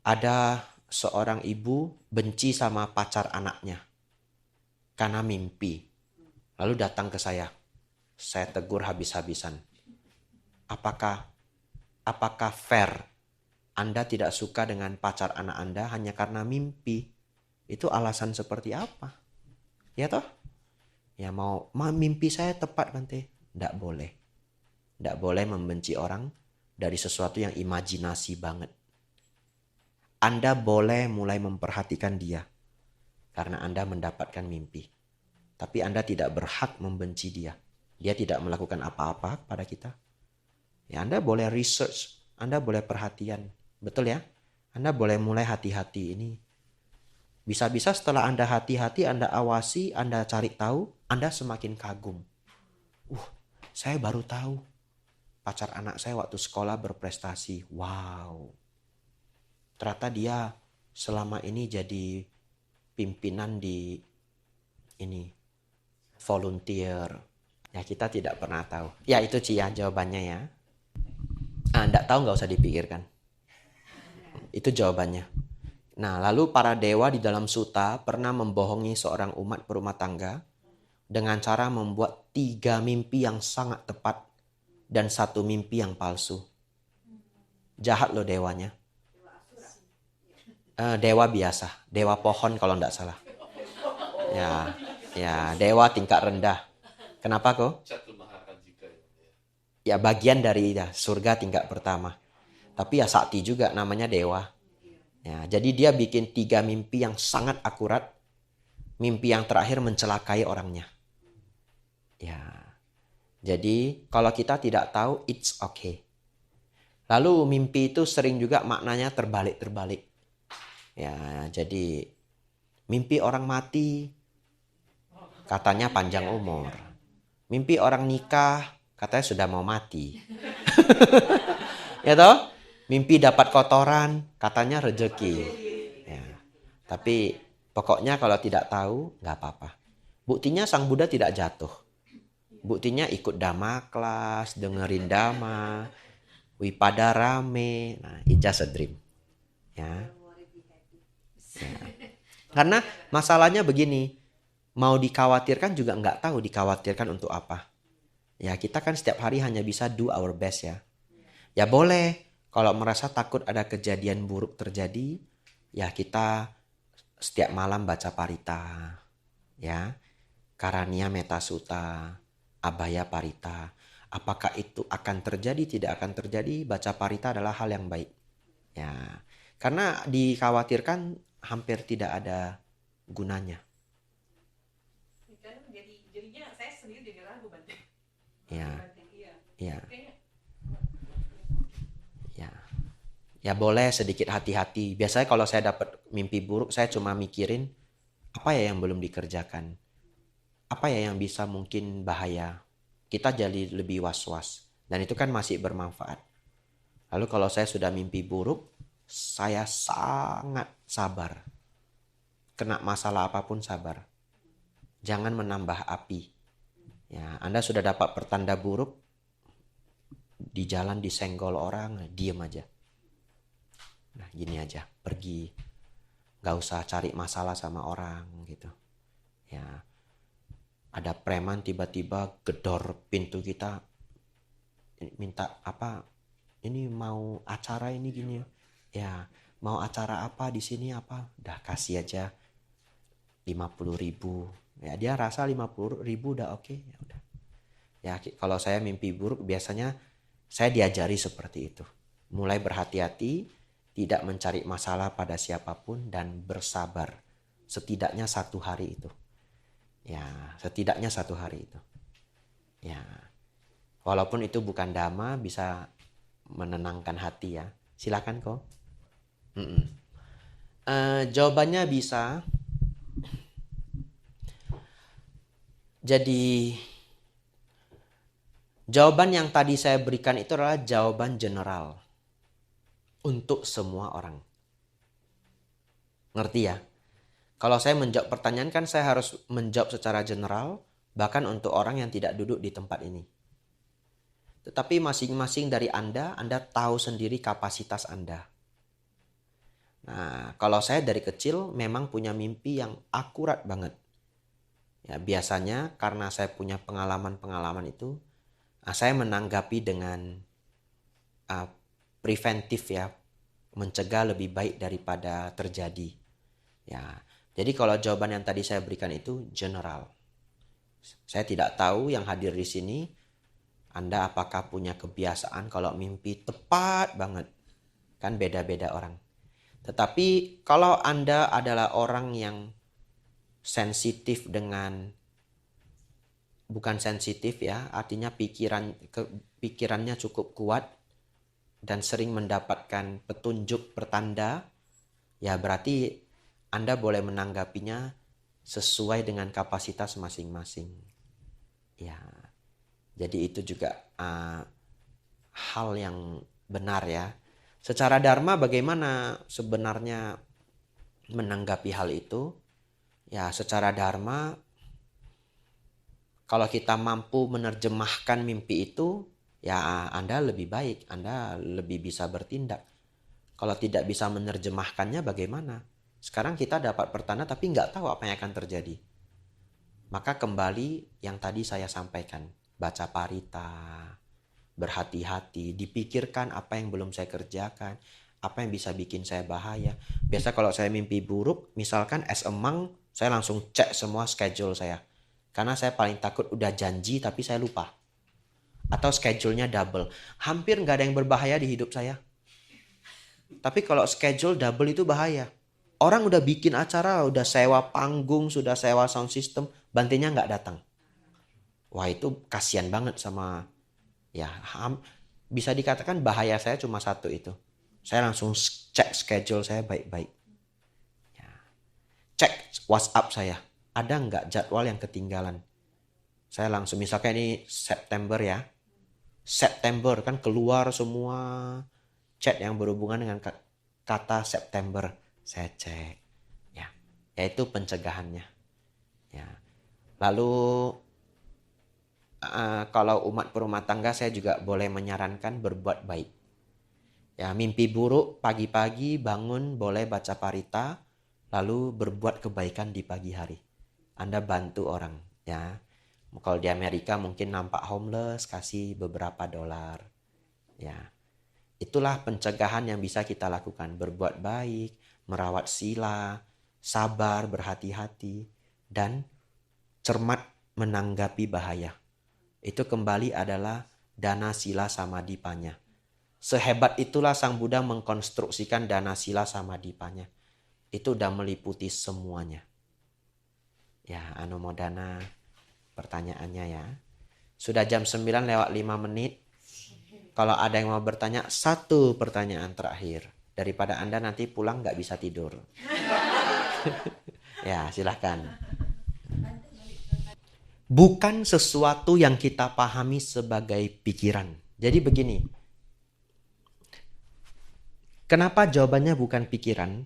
Ada seorang ibu benci sama pacar anaknya. Karena mimpi. Lalu datang ke saya. Saya tegur habis-habisan. Apakah fair? Anda tidak suka dengan pacar anak Anda hanya karena mimpi. Itu alasan seperti apa? Ya toh? Ya mau mimpi saya tepat Bante. Tidak boleh. Tidak boleh membenci orang dari sesuatu yang imajinasi banget. Anda boleh mulai memperhatikan dia. Karena Anda mendapatkan mimpi. Tapi Anda tidak berhak membenci dia. Dia tidak melakukan apa-apa pada kita. Ya Anda boleh research. Anda boleh perhatian. Betul ya? Anda boleh mulai hati-hati ini. Bisa-bisa setelah Anda hati-hati, Anda awasi, Anda cari tahu, Anda semakin kagum. Saya baru tahu. Pacar anak saya waktu sekolah berprestasi. Wow. Ternyata dia selama ini jadi pimpinan di ini. Volunteer. Ya kita tidak pernah tahu. Ya itu Cia jawabannya ya. Enggak tahu nggak usah dipikirkan. Itu jawabannya. Nah, lalu para dewa di dalam suta pernah membohongi seorang umat berumah tangga dengan cara membuat 3 mimpi yang sangat tepat dan 1 mimpi yang palsu. Jahat loh dewanya. Dewa biasa, dewa pohon kalau enggak salah. Ya, dewa tingkat rendah. Kenapa kok? Ya bagian dari surga tingkat pertama. Tapi ya sakti juga namanya dewa. Ya, jadi dia bikin 3 mimpi yang sangat akurat. Mimpi yang terakhir mencelakai orangnya. Ya. Jadi kalau kita tidak tahu, it's okay. Lalu mimpi itu sering juga maknanya terbalik-terbalik. Ya, jadi mimpi orang mati katanya panjang umur. Mimpi orang nikah katanya sudah mau mati. Ya toh? Mimpi dapat kotoran, katanya rezeki. Ya. Tapi pokoknya kalau tidak tahu, nggak apa-apa. Buktinya Sang Buddha tidak jatuh. Buktinya ikut dhamma kelas, dengerin dhamma, wipada rame. Nah, it's just a dream. Ya. Karena masalahnya begini, mau dikhawatirkan juga nggak tahu dikhawatirkan untuk apa. Ya kita kan setiap hari hanya bisa do our best ya. Ya boleh. Kalau merasa takut ada kejadian buruk terjadi, ya kita setiap malam baca parita, ya, Karania Metta Sutta, Abhaya Parita. Apakah itu akan terjadi, tidak akan terjadi? Baca parita adalah hal yang baik, ya, karena dikhawatirkan hampir tidak ada gunanya. Jadinya saya sendiri jadi ragu Bante. Ya, ya. Ya boleh sedikit hati-hati. Biasanya kalau saya dapat mimpi buruk, saya cuma mikirin apa ya yang belum dikerjakan. Apa ya yang bisa mungkin bahaya. Kita jadi lebih was-was. Dan itu kan masih bermanfaat. Lalu kalau saya sudah mimpi buruk, saya sangat sabar. Kena masalah apapun sabar. Jangan menambah api. Ya, Anda sudah dapat pertanda buruk, di jalan disenggol orang, diem aja. Nah gini aja, pergi. Gak usah cari masalah sama orang gitu. Ya, ada preman tiba-tiba gedor pintu kita, minta apa? Ini mau acara ini gini. Ya, mau acara apa di sini apa? Udah kasih aja 50.000. Ya dia rasa 50.000 udah oke. Ya udah. Ya kalau saya mimpi buruk biasanya saya diajari seperti itu. Mulai berhati-hati, tidak mencari masalah pada siapapun, dan bersabar. Setidaknya 1 hari itu. Ya, setidaknya 1 hari itu. Ya, walaupun itu bukan dhamma, bisa menenangkan hati ya. Silakan kok. Jawabannya bisa. Jadi, jawaban yang tadi saya berikan itu adalah jawaban general. Untuk semua orang. Ngerti ya? Kalau saya menjawab pertanyaan kan saya harus menjawab secara general, bahkan untuk orang yang tidak duduk di tempat ini. Tetapi masing-masing dari Anda tahu sendiri kapasitas Anda. Nah, kalau saya dari kecil memang punya mimpi yang akurat banget. Ya, biasanya karena saya punya pengalaman-pengalaman itu, saya menanggapi dengan preventif ya, mencegah lebih baik daripada terjadi. Ya, jadi kalau jawaban yang tadi saya berikan itu general. Saya tidak tahu yang hadir di sini, Anda apakah punya kebiasaan kalau mimpi tepat banget. Kan beda-beda orang. Tetapi kalau Anda adalah orang yang sensitif dengan, bukan sensitif ya, artinya pikirannya cukup kuat dan sering mendapatkan petunjuk pertanda, ya berarti Anda boleh menanggapinya sesuai dengan kapasitas masing-masing. Ya, jadi itu juga hal yang benar ya. Secara dharma bagaimana sebenarnya menanggapi hal itu? Ya, secara dharma kalau kita mampu menerjemahkan mimpi itu, ya Anda lebih baik, Anda lebih bisa bertindak. Kalau tidak bisa menerjemahkannya bagaimana? Sekarang kita dapat pertanda tapi nggak tahu apa yang akan terjadi. Maka kembali yang tadi saya sampaikan, baca parita, berhati-hati, dipikirkan apa yang belum saya kerjakan, apa yang bisa bikin saya bahaya. Biasa kalau saya mimpi buruk, misalkan as a monk, saya langsung cek semua schedule saya. Karena saya paling takut udah janji tapi saya lupa. Atau schedule-nya double. Hampir nggak ada yang berbahaya di hidup saya. Tapi kalau schedule double itu bahaya. Orang udah bikin acara, udah sewa panggung, sudah sewa sound system, bantinya nggak datang. Wah itu kasihan banget sama, ya bisa dikatakan bahaya saya cuma satu itu. Saya langsung cek schedule saya baik-baik. Ya. Cek WhatsApp saya, ada nggak jadwal yang ketinggalan. Saya langsung, misalkan ini September ya. September kan keluar semua chat yang berhubungan dengan kata September. Saya cek. Ya, yaitu pencegahannya. Ya. Lalu kalau umat berumah tangga saya juga boleh menyarankan berbuat baik. Ya, mimpi buruk pagi-pagi bangun boleh baca parita, lalu berbuat kebaikan di pagi hari. Anda bantu orang, ya. Kalau di Amerika mungkin nampak homeless, kasih beberapa dolar. Ya. Itulah pencegahan yang bisa kita lakukan, berbuat baik, merawat sila, sabar, berhati-hati, dan cermat menanggapi bahaya. Itu kembali adalah dana sila samadipanya. Sehebat itulah Sang Buddha mengkonstruksikan dana sila samadipanya. Itu udah meliputi semuanya. Ya, anumodana pertanyaannya ya. Sudah jam 9 lewat 5 menit. Kalau ada yang mau bertanya, satu pertanyaan terakhir. Daripada Anda nanti pulang nggak bisa tidur. Ya, silahkan. Bukan sesuatu yang kita pahami sebagai pikiran. Jadi begini. Kenapa jawabannya bukan pikiran?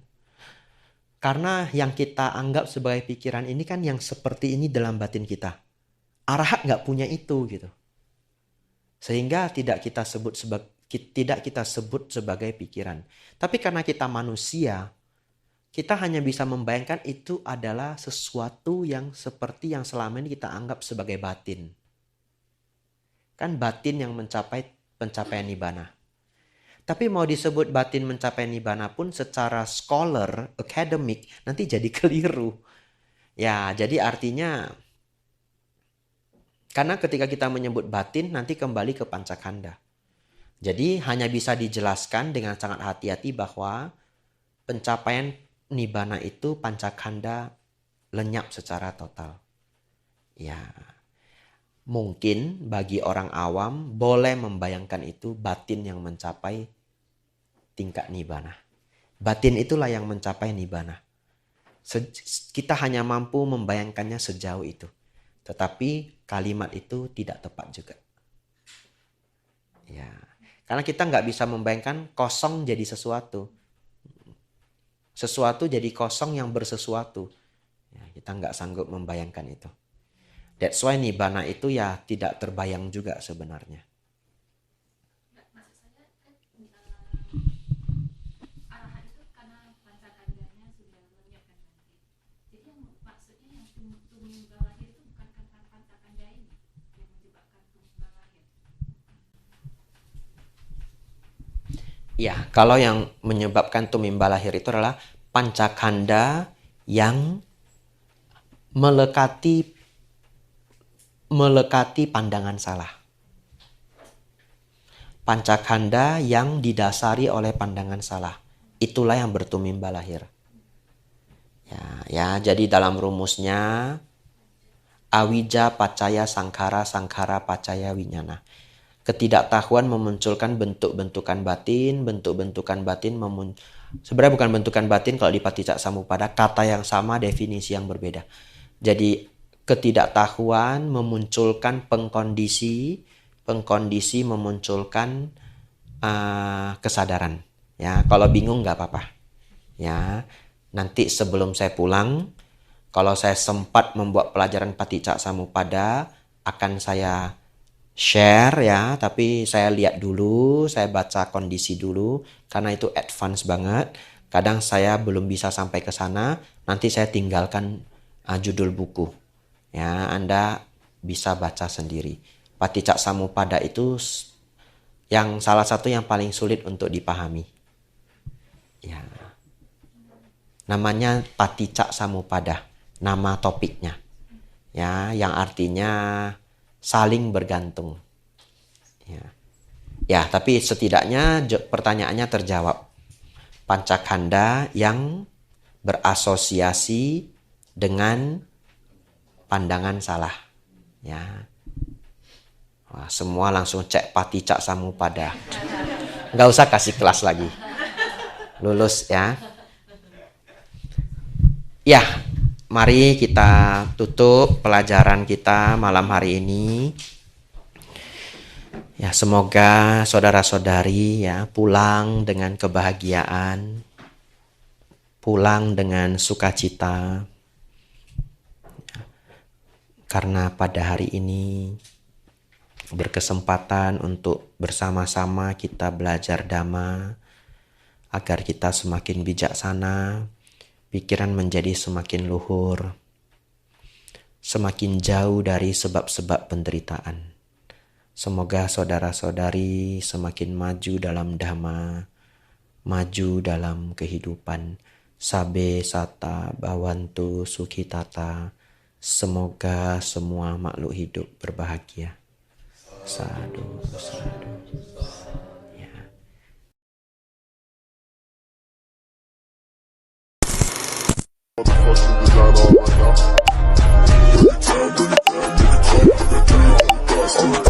Karena yang kita anggap sebagai pikiran ini kan yang seperti ini dalam batin kita. Arahat nggak punya itu gitu. Sehingga tidak kita sebut sebagai pikiran. Tapi karena kita manusia, kita hanya bisa membayangkan itu adalah sesuatu yang seperti yang selama ini kita anggap sebagai batin. Kan batin yang mencapai pencapaian nibbana. Tapi mau disebut batin mencapai nibbana pun secara scholar, academic, nanti jadi keliru. Ya, jadi artinya, karena ketika kita menyebut batin, nanti kembali ke pancakanda. Jadi hanya bisa dijelaskan dengan sangat hati-hati bahwa pencapaian nibbana itu pancakanda lenyap secara total. Ya, mungkin bagi orang awam boleh membayangkan itu batin yang mencapai tingkat nibbana. Batin itulah yang mencapai nibbana. Kita hanya mampu membayangkannya sejauh itu. Tetapi kalimat itu tidak tepat juga. Ya, karena kita nggak bisa membayangkan kosong jadi sesuatu. Sesuatu jadi kosong yang bersesuatu. Ya, kita nggak sanggup membayangkan itu. That's why nibbana itu ya tidak terbayang juga sebenarnya. Maksud saya kan arahan itu karena pancakandanya sudah lenyap kan nanti. Jadi yang maksudnya yang tumimba lahir itu bukan karena pancakanda ini yang menyebabkan tumimba lahir. Ya, kalau yang menyebabkan tumimba lahir itu adalah pancakanda yang melekati pandangan salah. Pancakanda yang didasari oleh pandangan salah. Itulah yang bertumimba lahir. Ya, jadi dalam rumusnya awija pacaya sangkara, sangkara pacaya winyana. Ketidaktahuan memunculkan bentuk-bentukan batin, sebenarnya bukan bentukan batin kalau di Paticca Samuppada, kata yang sama, definisi yang berbeda. Jadi ketidaktahuan memunculkan pengkondisi memunculkan kesadaran. Ya, kalau bingung nggak apa-apa. Ya, nanti sebelum saya pulang, kalau saya sempat membuat pelajaran Paticca Samuppada, akan saya share ya, tapi saya lihat dulu, saya baca kondisi dulu, karena itu advance banget. Kadang saya belum bisa sampai ke sana, nanti saya tinggalkan judul buku. Ya, Anda bisa baca sendiri. Paticca Samuppada itu yang salah satu yang paling sulit untuk dipahami. Ya. Namanya Paticca Samuppada, nama topiknya. Ya, yang artinya saling bergantung. Ya, tapi setidaknya pertanyaannya terjawab. Pancakanda yang berasosiasi dengan pandangan salah. Ya. Wah, semua langsung cek Paticca Samuppada. Nggak usah kasih kelas lagi. Lulus ya. Ya, mari kita tutup pelajaran kita malam hari ini. Ya, semoga saudara-saudari ya pulang dengan kebahagiaan, pulang dengan sukacita. Karena pada hari ini berkesempatan untuk bersama-sama kita belajar Dhamma agar kita semakin bijaksana, pikiran menjadi semakin luhur, semakin jauh dari sebab-sebab penderitaan. Semoga saudara-saudari semakin maju dalam Dhamma, maju dalam kehidupan. Sabe sata bawantu sukhitata. Semoga semua makhluk hidup berbahagia. Sadu, sadu. Ya. Motherfucking design all right now.